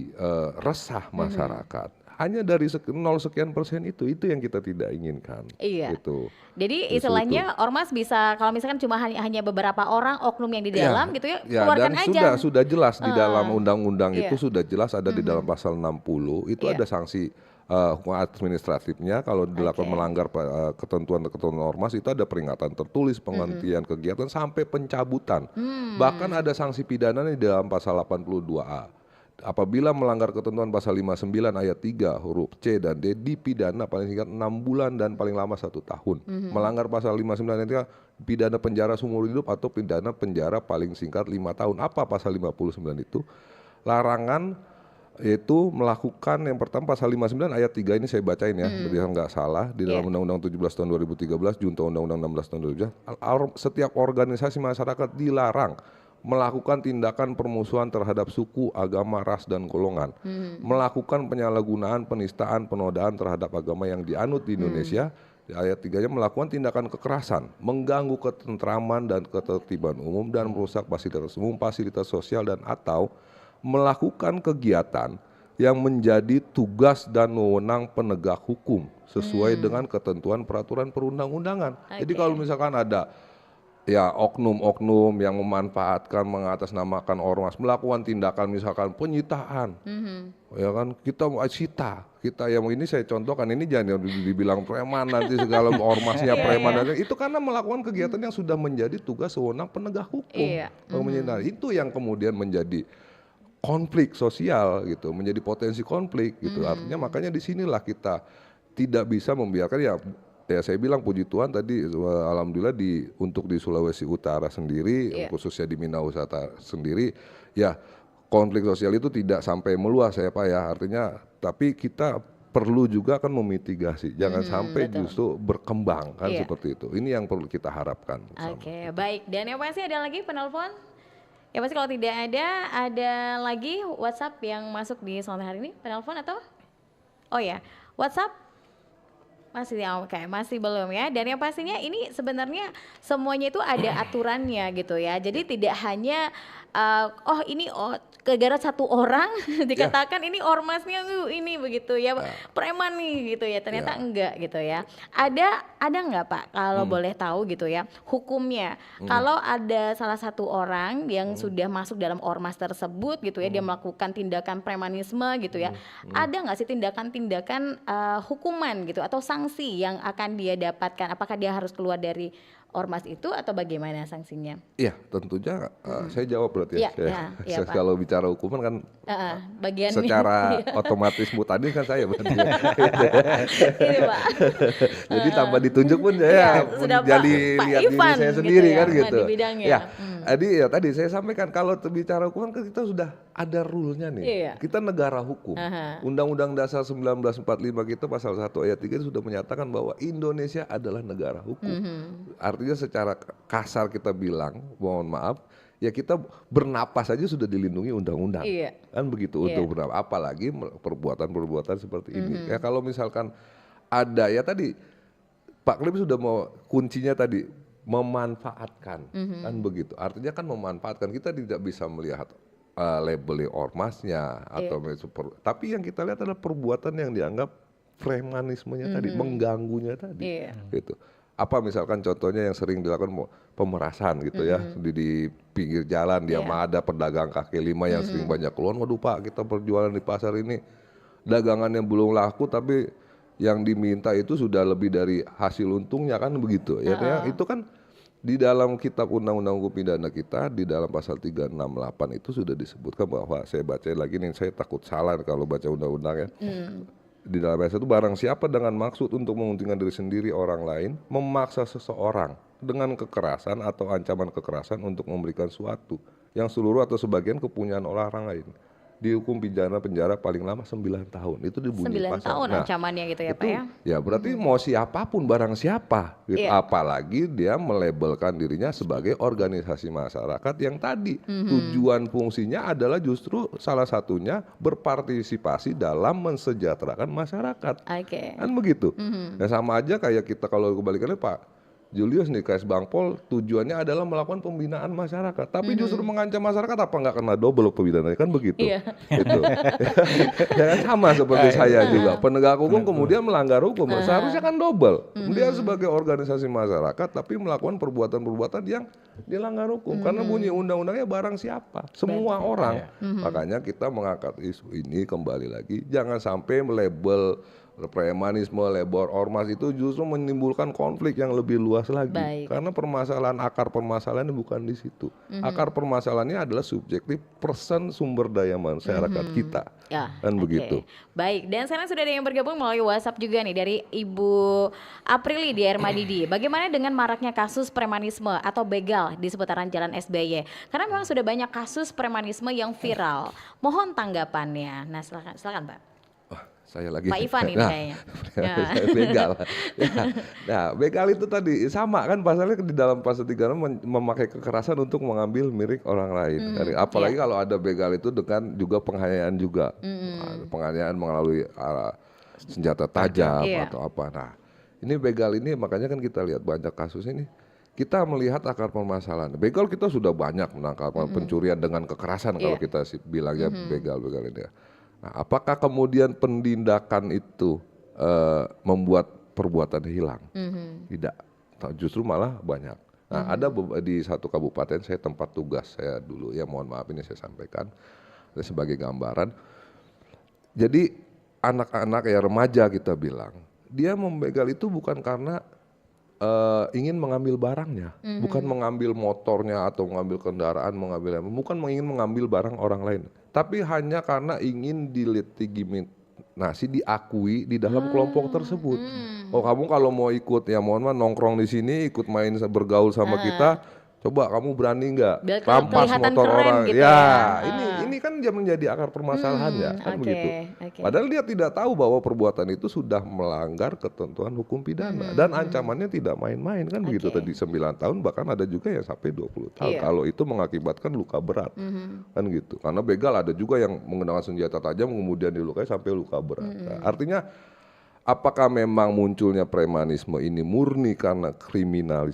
resah masyarakat. Hanya dari 0 sekian persen itu yang kita tidak inginkan. Iya. Gitu. Jadi istilahnya ormas bisa, kalau misalkan cuma hanya beberapa orang oknum yang di dalam gitu ya, keluarkan dan aja. sudah jelas di dalam undang-undang itu sudah jelas ada di dalam pasal 60 itu Iya. ada sanksi hukum administratifnya kalau dilakukan melanggar ketentuan ormas, itu ada peringatan tertulis, penghentian kegiatan sampai pencabutan. Bahkan ada sanksi pidana di dalam pasal 82A. Apabila melanggar ketentuan pasal 59 ayat 3 huruf C dan D dipidana paling singkat 6 bulan dan paling lama 1 tahun. Melanggar pasal 59 ayat 3 pidana penjara seumur hidup atau pidana penjara paling singkat 5 tahun. Apa pasal 59 itu? Larangan yaitu melakukan yang pertama pasal 59 ayat 3 ini saya bacain ya, biar nggak salah, di dalam Undang-Undang 17 tahun 2013 junto Undang-Undang 16 tahun 2013, setiap organisasi masyarakat dilarang melakukan tindakan permusuhan terhadap suku, agama, ras, dan golongan, melakukan penyalahgunaan, penistaan, penodaan terhadap agama yang dianut di Indonesia. Di ayat 3-nya melakukan tindakan kekerasan, mengganggu ketentraman dan ketertiban umum dan merusak fasilitas umum, fasilitas sosial dan atau melakukan kegiatan yang menjadi tugas dan wewenang penegak hukum sesuai dengan ketentuan peraturan perundang-undangan. Jadi kalau misalkan ada ya oknum-oknum yang memanfaatkan, mengatasnamakan ormas, melakukan tindakan misalkan penyitaan, ya kan kita sita, kita yang ini saya contohkan, ini jangan dibilang preman nanti segala ormasnya preman, itu karena melakukan kegiatan yang sudah menjadi tugas wewenang penegak hukum. Itu yang kemudian menjadi konflik sosial gitu, menjadi potensi konflik gitu. Artinya makanya disinilah kita tidak bisa membiarkan ya saya bilang puji Tuhan tadi alhamdulillah untuk di Sulawesi Utara sendiri, khususnya di Minahasa Utara sendiri, ya konflik sosial itu tidak sampai meluas ya Pak ya. Artinya tapi kita perlu juga kan memitigasi, jangan sampai justru berkembang kan seperti itu. Ini yang perlu kita harapkan. Oke, baik. Dan yang pasti ada lagi penelpon? Ya pasti kalau tidak ada lagi WhatsApp yang masuk di sore hari ini, penelpon atau? Oh ya, WhatsApp? Masih belum ya. Dan yang pastinya ini sebenarnya semuanya itu ada aturannya gitu ya. Jadi tidak hanya gara-gara satu orang dikatakan ini ormasnya ini begitu ya, preman nih gitu ya. Ternyata enggak gitu ya. Ada nggak Pak kalau boleh tahu gitu ya hukumnya? Kalau ada salah satu orang yang sudah masuk dalam ormas tersebut gitu ya, dia melakukan tindakan premanisme gitu ya. Ada nggak sih tindakan-tindakan hukuman gitu atau sanksi yang akan dia dapatkan? Apakah dia harus keluar dari ormas itu atau bagaimana sanksinya? Iya, tentunya saya jawab berarti ya. Kalau bicara hukuman kan bagian secara otomatis mutadin kan saya berarti. Ini Pak. Jadi tanpa ditunjuk pun saya jadi lihat diri saya sendiri kan gitu. Di bidangnya. Ya, jadi tadi saya sampaikan kalau bicara hukuman kan kita sudah ada rule-nya nih. Kita negara hukum. Undang-Undang Dasar 1945 kita pasal 1 ayat 3 sudah menyatakan bahwa Indonesia adalah negara hukum. Artinya secara kasar kita bilang, mohon maaf, ya kita bernapas saja sudah dilindungi undang-undang. Kan begitu untuk bernapas, apalagi perbuatan-perbuatan seperti ini. Ya kalau misalkan ada ya tadi Pak Klim sudah mau kuncinya tadi memanfaatkan, kan begitu. Artinya kan memanfaatkan, kita tidak bisa melihat labeling ormasnya atau tapi yang kita lihat adalah perbuatan yang dianggap premanismenya tadi, mengganggunya tadi, gitu. Apa misalkan contohnya yang sering dilakukan pemerasan gitu ya di pinggir jalan, dia ada pedagang kaki lima yang sering banyak keluhan, waduh Pak kita berjualan di pasar ini dagangan yang belum laku tapi yang diminta itu sudah lebih dari hasil untungnya kan begitu ya. Itu kan di dalam kitab undang-undang hukum pidana kita di dalam pasal 368 itu sudah disebutkan bahwa, saya baca lagi nih, saya takut salah kalau baca undang-undang ya. Di dalam ayat 1, barang siapa dengan maksud untuk menguntungkan diri sendiri orang lain memaksa seseorang dengan kekerasan atau ancaman kekerasan untuk memberikan suatu yang seluruh atau sebagian kepunyaan orang lain, dihukum pidana penjara paling lama 9 tahun. Itu dibunyi 9 pasal. tahun ancamannya gitu ya Pak ya? Ya berarti mau siapapun barang siapa gitu. Apalagi dia melabelkan dirinya sebagai organisasi masyarakat yang tadi tujuan fungsinya adalah justru salah satunya berpartisipasi dalam mensejahterakan masyarakat. Kan begitu. Ya sama aja kayak kita kalau kebalikannya Pak Julius nih, KS Bangpol tujuannya adalah melakukan pembinaan masyarakat, tapi justru mengancam masyarakat, apa nggak kena double pembinaannya kan begitu? Itu ya kan sama seperti saya juga, penegak hukum kemudian melanggar hukum, seharusnya kan double. Dia sebagai organisasi masyarakat tapi melakukan perbuatan-perbuatan yang dilanggar hukum, karena bunyi undang-undangnya barang siapa, semua orang. Makanya kita mengangkat isu ini kembali lagi, jangan sampai melabel premanisme, labor ormas itu justru menimbulkan konflik yang lebih luas lagi. Karena akar permasalahannya bukan di situ. Akar permasalahannya adalah subjektif person sumber daya masyarakat kita. Kan begitu. Baik, dan sekarang sudah ada yang bergabung melalui WhatsApp juga nih dari Ibu Aprili di Ermadidi. Bagaimana dengan maraknya kasus premanisme atau begal di seputaran Jalan SBY? Karena memang sudah banyak kasus premanisme yang viral. Mohon tanggapannya. Nah, silakan Pak. Saya lagi. Pak Ivan ini Nah, kayaknya. saya begal. Ya. Nah, begal itu tadi sama kan pasalnya di dalam pasal 3 memakai kekerasan untuk mengambil milik orang lain. Apalagi kalau ada begal itu dengan juga penganiayaan juga. Penganiayaan melalui senjata tajam Iya. atau apa. Nah, ini begal ini makanya kan kita lihat banyak kasus ini. Kita melihat akar permasalahan. Begal kita sudah banyak menangkap pencurian dengan kekerasan kalau kita bilangnya begal-begal ini. Nah, apakah kemudian penindakan itu membuat perbuatan hilang? Tidak, justru malah banyak. Nah, ada di satu kabupaten saya tempat tugas saya dulu ya, mohon maaf ini saya sampaikan sebagai gambaran. Jadi anak-anak ya remaja kita bilang, dia membegal itu bukan karena ingin mengambil barangnya, bukan mengambil motornya atau mengambil kendaraan, bukan ingin mengambil barang orang lain, tapi hanya karena ingin dilegitimasi, diakui di dalam kelompok tersebut. Oh kamu kalau mau ikut ya mohon maaf nongkrong di sini, ikut main bergaul sama kita, coba kamu berani nggak Biar rampas kelihatan motor keren orang? gitu Ya, ya. ini kan dia menjadi akar permasalahannya kan oke, begitu. oke. Padahal dia tidak tahu bahwa perbuatan itu sudah melanggar ketentuan hukum pidana dan ancamannya tidak main-main kan begitu, Oke. tadi 9 tahun bahkan ada juga yang sampai 20 tahun Iya. kalau itu mengakibatkan luka berat kan gitu. Karena begal ada juga yang menggunakan senjata tajam kemudian dilukai sampai luka berat. Nah, artinya apakah memang munculnya premanisme ini murni karena kriminal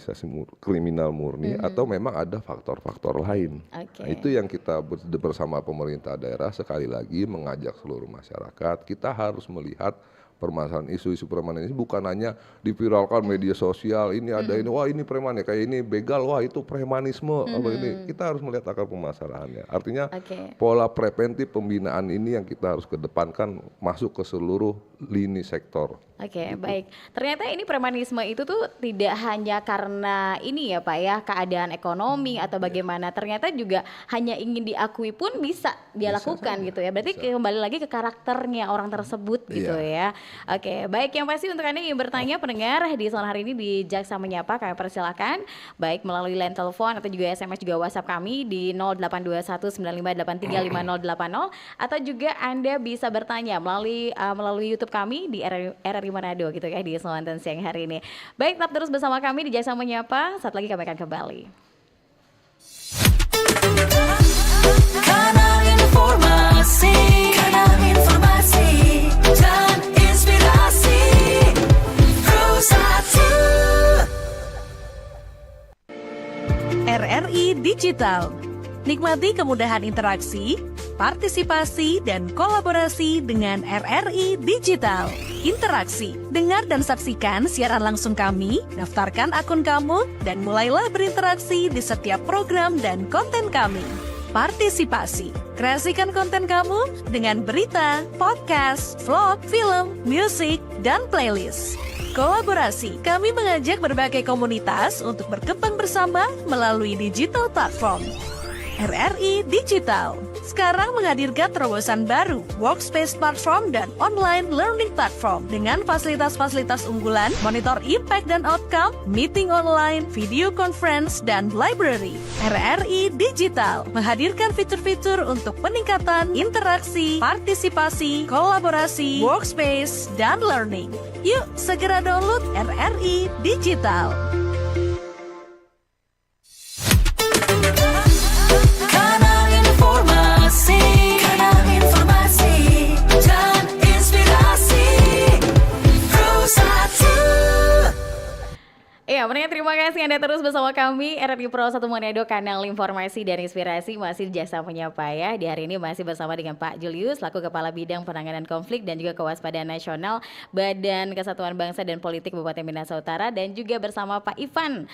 murni atau memang ada faktor-faktor lain? Oke. Nah, itu yang kita bersama pemerintah daerah sekali lagi mengajak seluruh masyarakat, kita harus melihat permasalahan isu-isu premanisme bukan hanya diviralkan media sosial, ini ada ini, wah ini preman ya, kayak ini begal, wah itu premanisme, apa ini. Kita harus melihat akar permasalahannya. Artinya Oke. pola preventif pembinaan ini yang kita harus kedepankan masuk ke seluruh lini sektor. Oke, baik. Ternyata ini premanisme itu tuh tidak hanya karena ini ya Pak ya, keadaan ekonomi atau bagaimana. Ternyata juga hanya ingin diakui pun bisa dia lakukan gitu ya. Berarti kembali lagi ke karakternya orang tersebut gitu ya. Oke, baik, yang pasti untuk Anda yang bertanya pendengar di sore hari ini di Jaksa Menyapa, kami persilakan baik melalui line telepon atau juga SMS juga WhatsApp kami di 082195835080 atau juga Anda bisa bertanya melalui YouTube kami di RRI Manado gitu ya di Selatan siang hari ini. Baik, tetap terus bersama kami di Jaksa Menyapa. Saat lagi kami akan kembali. Kanal informasi dan inspirasi. Pro1 RRI Digital. Nikmati kemudahan interaksi, partisipasi, dan kolaborasi dengan RRI Digital. Interaksi, dengar dan saksikan siaran langsung kami, daftarkan akun kamu, dan mulailah berinteraksi di setiap program dan konten kami. Partisipasi, kreasikan konten kamu dengan berita, podcast, vlog, film, musik, dan playlist. Kolaborasi, kami mengajak berbagai komunitas untuk berkembang bersama melalui digital platform. RRI Digital sekarang menghadirkan terobosan baru, workspace platform dan online learning platform dengan fasilitas-fasilitas unggulan, monitor impact dan outcome, meeting online, video conference, dan library. RRI Digital menghadirkan fitur-fitur untuk peningkatan interaksi, partisipasi, kolaborasi, workspace, dan learning. Yuk, segera download RRI Digital. Kanal informasi dan inspirasi. Pro1 Iya, pendengar terima kasih Anda terus bersama kami RRI Pro1 Manado, kanal informasi dan inspirasi, masih di Jaksa Menyapa ya. Di hari ini masih bersama dengan Pak Julius selaku Kepala Bidang Penanganan Konflik dan juga Kewaspadaan Nasional Badan Kesatuan Bangsa dan Politik Kabupaten Minahasa Utara, dan juga bersama Pak Ivan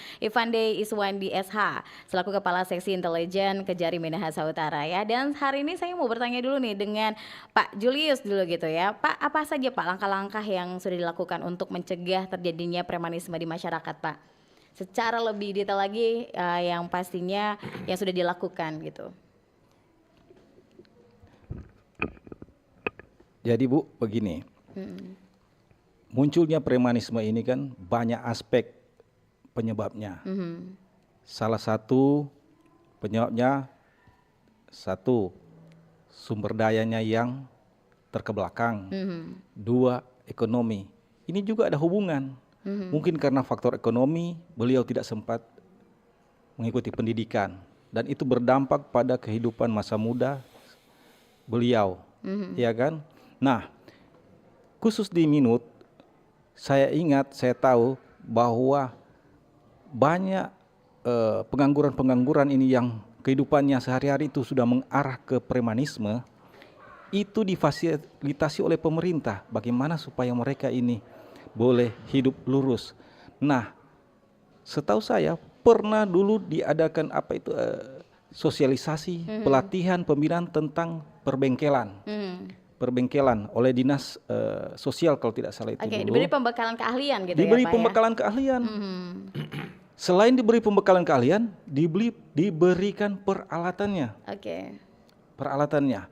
Day Iswandi SH selaku Kepala Seksi Intelijen Kejari Minahasa Utara ya. Dan hari ini saya mau bertanya dulu nih dengan Pak Julius dulu gitu ya. Pak, apa saja Pak langkah-langkah yang sudah dilakukan untuk mencegah terjadinya premanisme di masyarakat Pak? Secara lebih detail lagi yang pastinya yang sudah dilakukan gitu. Jadi Bu, begini, munculnya premanisme ini kan banyak aspek penyebabnya. Salah satu penyebabnya, satu, sumber dayanya yang terkebelakang. Dua, ekonomi. Ini juga ada hubungan. Mungkin karena faktor ekonomi, beliau tidak sempat mengikuti pendidikan. Dan itu berdampak pada kehidupan masa muda beliau. Ya kan? Nah, khusus di Minut, saya ingat, saya tahu bahwa banyak pengangguran-pengangguran ini yang kehidupannya sehari-hari itu sudah mengarah ke premanisme, itu difasilitasi oleh pemerintah. Bagaimana supaya mereka ini boleh hidup lurus. Nah, setahu saya pernah dulu diadakan sosialisasi, pelatihan, pembinaan tentang perbengkelan. Perbengkelan oleh dinas sosial kalau tidak salah itu dulu. Diberi pembekalan keahlian gitu diberi ya Pak pembekalan keahlian. Selain diberi pembekalan keahlian, diberikan peralatannya. Peralatannya.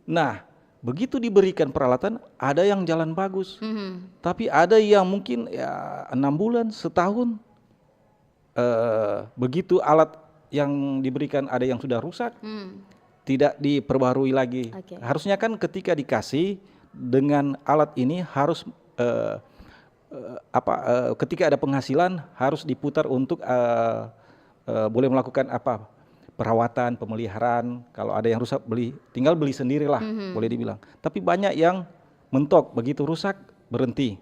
Nah, begitu diberikan peralatan, ada yang jalan bagus. Tapi ada yang mungkin ya 6 bulan, setahun. Begitu alat yang diberikan ada yang sudah rusak, tidak diperbarui lagi. Harusnya kan ketika dikasih dengan alat ini harus ketika ada penghasilan harus diputar untuk boleh melakukan perawatan, pemeliharaan. Kalau ada yang rusak tinggal beli sendirilah, boleh dibilang. Tapi banyak yang mentok, begitu rusak berhenti.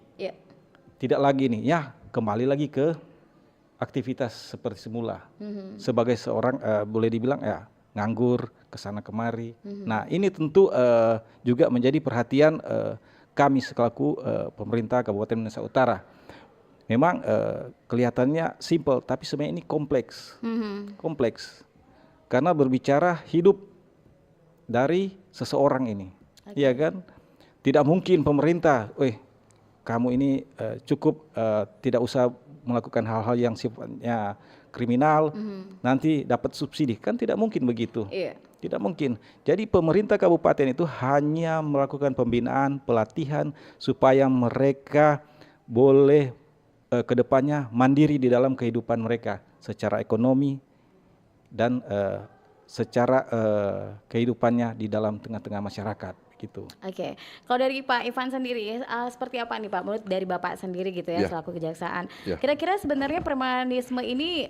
Tidak lagi nih, ya kembali lagi ke aktivitas seperti semula. Sebagai seorang boleh dibilang ya nganggur kesana kemari. Nah, ini tentu juga menjadi perhatian kami selaku pemerintah Kabupaten Nusa Utara. Memang kelihatannya simpel, tapi sebenarnya ini kompleks. Kompleks. Karena berbicara hidup dari seseorang ini. Iya kan? Tidak mungkin pemerintah, kamu ini cukup tidak usah melakukan hal-hal yang sifatnya kriminal, nanti dapat subsidi. Kan tidak mungkin begitu. Tidak mungkin. Jadi pemerintah kabupaten itu hanya melakukan pembinaan, pelatihan supaya mereka boleh kedepannya mandiri di dalam kehidupan mereka secara ekonomi dan secara kehidupannya di dalam tengah-tengah masyarakat. Gitu. Kalau dari Pak Ivan sendiri, seperti apa nih Pak, menurut dari Bapak sendiri gitu ya, selaku kejaksaan. Kira-kira sebenarnya premanisme ini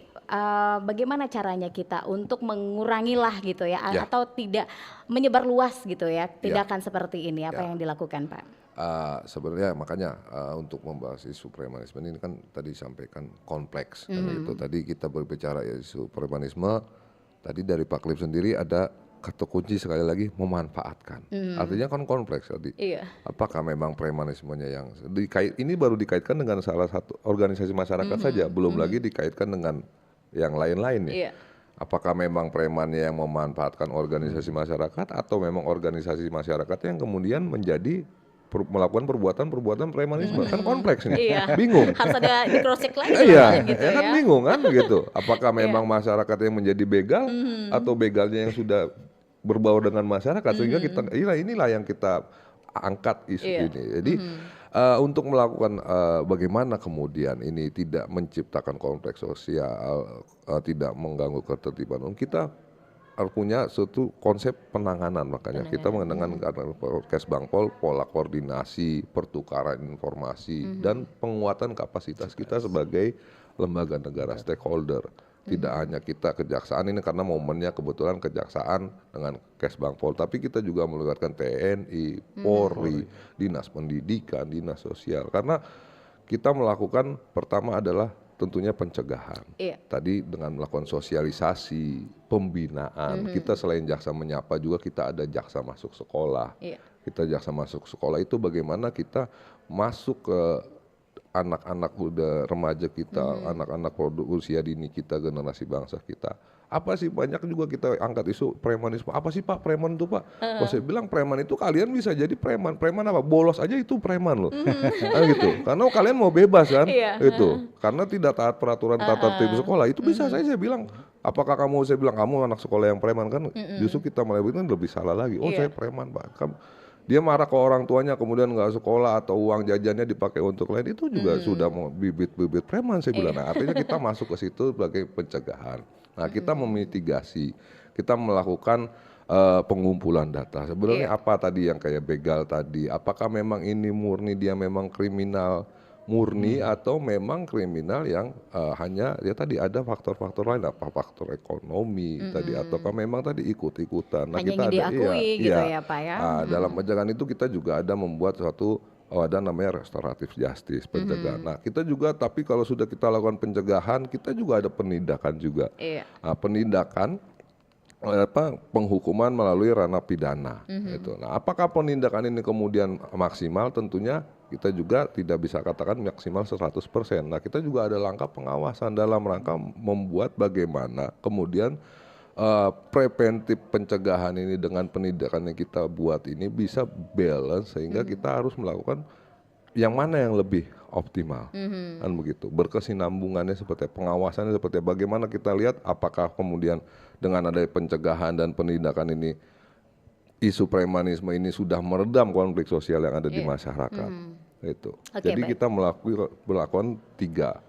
bagaimana caranya kita untuk mengurangi lah gitu ya, atau tidak menyebar luas gitu ya, tindakan seperti ini, apa yang dilakukan Pak? Sebenarnya makanya untuk membahas isu premanisme ini kan tadi disampaikan kompleks. Kan itu tadi kita berbicara isu premanisme, tadi dari Pak Klip sendiri ada kata kunci sekali lagi memanfaatkan. Artinya kan kompleks tadi. Apakah memang premanismenya yang ini baru dikaitkan dengan salah satu organisasi masyarakat saja, belum lagi dikaitkan dengan yang lain-lain ya. Apakah memang premannya yang memanfaatkan organisasi masyarakat atau memang organisasi masyarakat yang kemudian menjadi melakukan perbuatan premanisme? Kan kompleks nih. Bingung. Harus ada di cross check lagi gitu kan bingung kan gitu. Apakah memang masyarakat yang menjadi begal atau begalnya yang sudah berbau dengan masyarakat, sehingga kita inilah yang kita angkat isu ini. Jadi untuk melakukan bagaimana kemudian ini tidak menciptakan kompleks sosial, tidak mengganggu ketertiban umum, kita harus punya suatu konsep penanganan. Makanya kita mengenangkan Kesbangpol, pola koordinasi, pertukaran informasi, dan penguatan kapasitas kita sebagai lembaga negara stakeholder. Tidak hanya kita kejaksaan ini karena momennya kebetulan kejaksaan dengan Kesbangpol, tapi kita juga melibatkan TNI, Polri, Dinas Pendidikan, Dinas Sosial. Karena kita melakukan pertama adalah tentunya pencegahan. Tadi dengan melakukan sosialisasi, pembinaan. Kita selain jaksa menyapa juga kita ada jaksa masuk sekolah. Kita jaksa masuk sekolah itu bagaimana kita masuk ke anak-anak muda, remaja kita, anak-anak usia dini kita, generasi bangsa kita. Apa sih banyak juga kita angkat isu premanisme. Apa sih Pak preman itu Pak? Saya bilang preman itu kalian bisa jadi preman. Preman apa? Bolos aja itu preman loh. Gitu. Karena kalian mau bebas kan? Gitu. Karena tidak taat peraturan tata tertib sekolah. Itu bisa saya bilang. Apakah saya bilang kamu anak sekolah yang preman kan? Justru kita menyebutkan lebih salah lagi. Saya preman Pak. Dia marah ke orang tuanya kemudian nggak sekolah atau uang jajannya dipakai untuk lain, itu juga sudah mau bibit-bibit preman saya bilang. Nah, artinya kita masuk ke situ sebagai pencegahan. Nah, kita memitigasi, kita melakukan pengumpulan data. Sebenarnya apa tadi yang kayak begal tadi? Apakah memang ini murni dia memang kriminal murni atau memang kriminal yang hanya ya tadi ada faktor-faktor lain, apa faktor ekonomi tadi, ataukah memang tadi ikut-ikutan. Nah, Hanya kita ingin diakui gitu ya, Pak ya. dalam pencegahan itu kita juga ada membuat suatu ada namanya restoratif justice, pencegahan. Nah, kita juga tapi kalau sudah kita lakukan pencegahan, kita juga ada penindakan juga. Iya. Nah, penindakan penghukuman melalui ranah pidana. Gitu. Nah, apakah penindakan ini kemudian maksimal? Tentunya kita juga tidak bisa katakan maksimal 100%. Nah, kita juga ada langkah pengawasan dalam rangka membuat bagaimana kemudian preventif pencegahan ini dengan penindakan yang kita buat ini bisa balance sehingga kita harus melakukan yang mana yang lebih optimal, kan begitu. Berkesinambungannya seperti pengawasannya seperti bagaimana kita lihat apakah kemudian dengan adanya pencegahan dan penindakan ini isu premanisme ini sudah meredam konflik sosial yang ada di masyarakat. Itu. Oke, Jadi baik. kita melakukan 3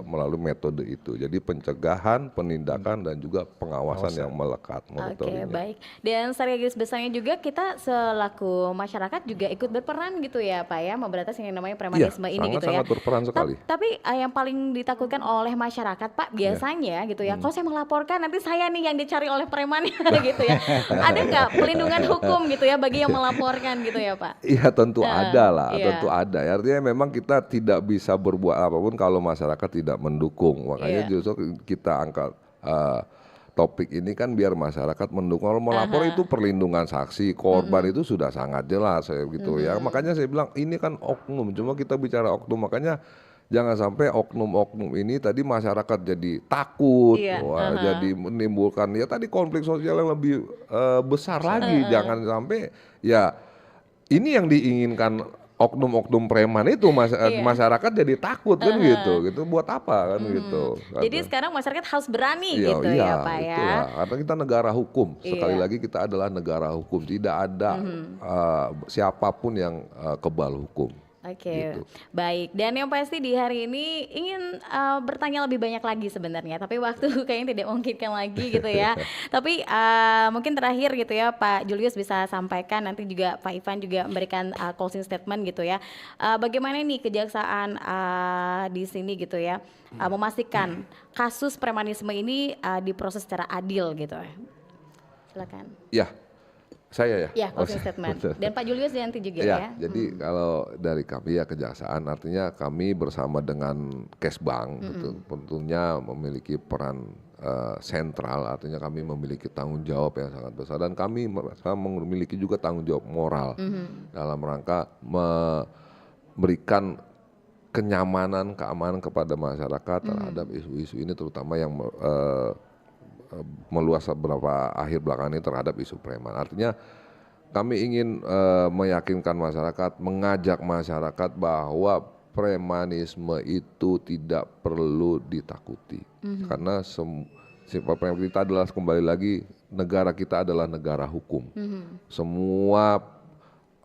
melalui metode itu. Jadi pencegahan, penindakan dan juga pengawasan yang melekat. Oke, monitoringnya. baik. Dan secara garis besarnya juga kita selaku masyarakat juga ikut berperan gitu ya, Pak ya, memberantas yang namanya premanisme ini gitu ya. sangat berperan sekali. Tapi yang paling ditakutkan oleh masyarakat, Pak, biasanya gitu ya, kalau saya melaporkan nanti saya nih yang dicari oleh preman gitu ya. Ada nggak pelindungan hukum gitu ya bagi yang melaporkan gitu ya, Pak? Iya tentu ada lah, iya. tentu ada. Artinya memang kita tidak bisa berbuat apapun kalau masyarakat tidak mendukung. Makanya justru kita angkat topik ini kan biar masyarakat mendukung. Kalau melapor itu perlindungan saksi, korban itu sudah sangat jelas gitu ya. Makanya saya bilang ini kan oknum, cuma kita bicara oknum. Makanya jangan sampai oknum-oknum ini tadi masyarakat jadi takut, jadi menimbulkan ya tadi konflik sosial yang lebih besar lagi. Jangan sampai ya ini yang diinginkan oknum-oknum preman itu masyarakat jadi takut kan gitu buat apa kan gitu. Jadi sekarang masyarakat harus berani Iya, gitu ya, Pak ya. itulah. Karena kita negara hukum. Sekali lagi kita adalah negara hukum. Tidak ada siapapun yang kebal hukum. Oke, Gitu. baik. Dan yang pasti di hari ini ingin bertanya lebih banyak lagi sebenarnya, tapi waktu kayaknya tidak memungkinkan lagi gitu ya. Tapi mungkin terakhir gitu ya, Pak Julius bisa sampaikan, nanti juga Pak Ivan juga memberikan closing statement gitu ya. Bagaimana nih kejaksaan di sini gitu ya, memastikan kasus premanisme ini diproses secara adil gitu. Silakan. Ya, saya ya. Ya, closing statement. Dan Pak Julius nanti juga Ya, ya. jadi kalau dari kami ya kejaksaan artinya kami bersama dengan Kesbang tentunya memiliki peran sentral, artinya kami memiliki tanggung jawab yang sangat besar dan kami merasa memiliki juga tanggung jawab moral dalam rangka memberikan kenyamanan, keamanan kepada masyarakat terhadap isu-isu ini terutama yang meluas beberapa akhir belakangan ini terhadap isu preman. Artinya kami ingin meyakinkan masyarakat, mengajak masyarakat bahwa premanisme itu tidak perlu ditakuti. Karena kita adalah kembali lagi negara kita adalah negara hukum. Semua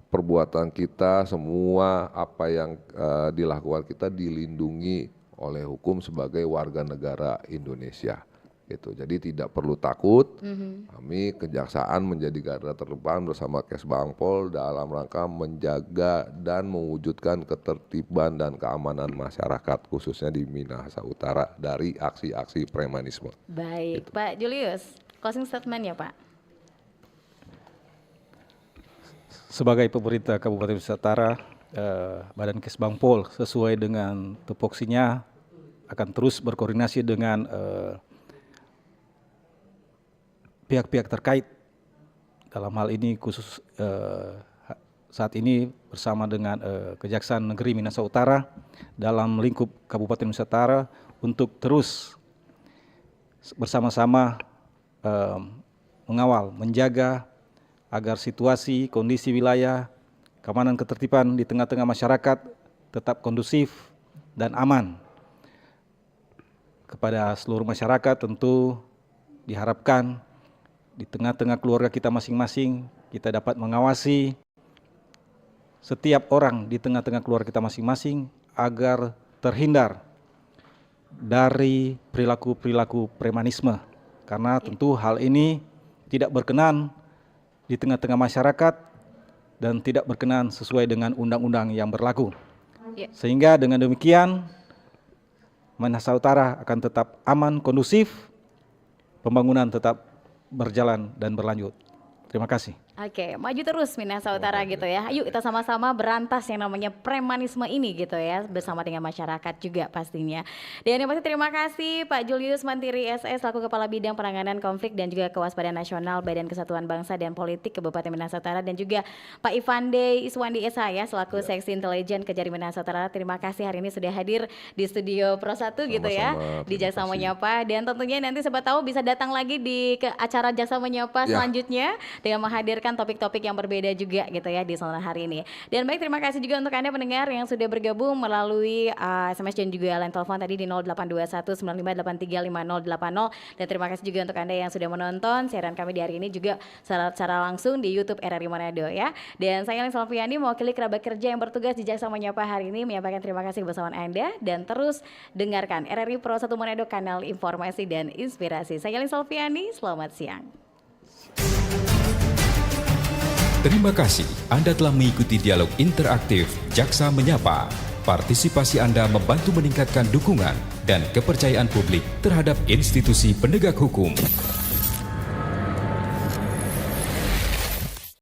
perbuatan kita, semua apa yang dilakukan kita dilindungi oleh hukum sebagai warga negara Indonesia. Gitu. Jadi tidak perlu takut, kami kejaksaan menjadi garda terdepan bersama Kesbangpol dalam rangka menjaga dan mewujudkan ketertiban dan keamanan masyarakat khususnya di Minahasa Utara dari aksi-aksi premanisme. Baik, Pak Julius, closing statement ya Pak. Sebagai pemerintah Kabupaten Minahasa Utara, Badan Kesbangpol sesuai dengan tupoksinya akan terus berkoordinasi dengan pihak-pihak terkait dalam hal ini khusus saat ini bersama dengan Kejaksaan Negeri Minahasa Utara dalam lingkup Kabupaten Minahasa Utara untuk terus bersama-sama mengawal, menjaga agar situasi, kondisi wilayah, keamanan ketertiban di tengah-tengah masyarakat tetap kondusif dan aman. Kepada seluruh masyarakat tentu diharapkan di tengah-tengah keluarga kita masing-masing, kita dapat mengawasi setiap orang di tengah-tengah keluarga kita masing-masing agar terhindar dari perilaku-perilaku premanisme. Karena tentu hal ini tidak berkenan di tengah-tengah masyarakat dan tidak berkenan sesuai dengan undang-undang yang berlaku. Ya. Sehingga dengan demikian Minahasa Utara akan tetap aman, kondusif, pembangunan tetap berjalan dan berlanjut. Terima kasih. Oke, maju terus Minahasa Utara gitu ya. Ayo kita sama-sama berantas yang namanya premanisme ini gitu ya, bersama dengan masyarakat juga pastinya. Dan yang pasti terima kasih Pak Julius Mantiri SS selaku Kepala Bidang Penanganan Konflik dan juga Kewaspadaan Nasional Badan Kesatuan Bangsa dan Politik Kabupaten Minahasa Utara, dan juga Pak Ivande Iswandi Esa ya selaku Seksi Intelijen Kejari Minahasa Utara. Terima kasih hari ini sudah hadir di studio Pro 1 gitu ya, di Jaksa Menyapa, dan tentunya nanti siapa tahu bisa datang lagi di ke acara Jaksa Menyapa selanjutnya dengan menghadirkan topik-topik yang berbeda juga gitu ya di sore hari ini. Dan baik, terima kasih juga untuk Anda pendengar yang sudah bergabung melalui SMS dan juga line telepon tadi di 082195835080, dan terima kasih juga untuk Anda yang sudah menonton siaran kami di hari ini juga secara langsung di YouTube RRI Manado ya. Dan saya Lin Salviani mewakili kerabat kerja yang bertugas di Jaksa Menyapa hari ini menyampaikan terima kasih kebersamaan Anda, dan terus dengarkan RRI Pro 1 Manado, kanal informasi dan inspirasi. Saya Lin Salviani, selamat siang. Terima kasih Anda telah mengikuti dialog interaktif Jaksa Menyapa. Partisipasi Anda membantu meningkatkan dukungan dan kepercayaan publik terhadap institusi penegak hukum.